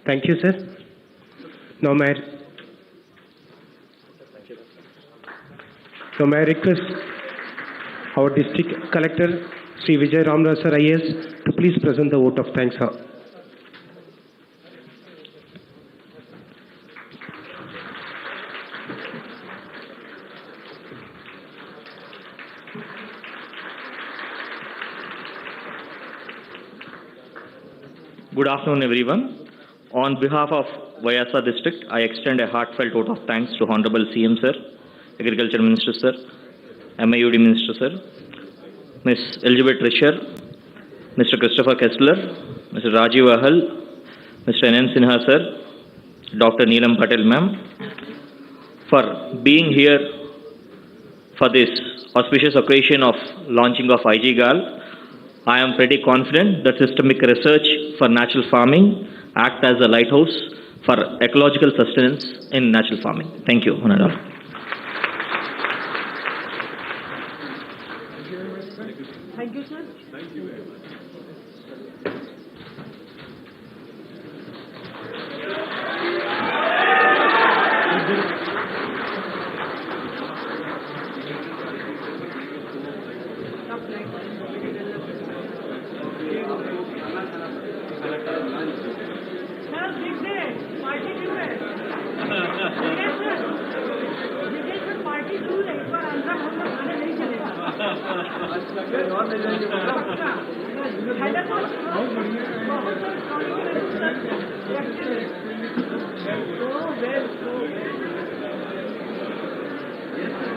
Thank you, sir. Now may I request our district collector, Sri Vijay Ramraj sir, IAS, to please present the vote of thanks. Good afternoon, everyone. On behalf of Vyasa district, I extend a heartfelt vote of thanks to Honorable CM Sir, Agriculture Minister Sir, MIUD Minister Sir, Ms. Elizabeth Risher, Mr. Christopher Kessler, Mr. Rajiv Ahal, Mr. N. Sinha Sir, Dr. Neelam Patel Ma'am, for being here for this auspicious occasion of launching of CAARL. I am pretty confident that systemic research for natural farming act as a lighthouse for ecological sustenance in natural farming. Thank you, Honorable. Thank you, sir. Thank you. Yes.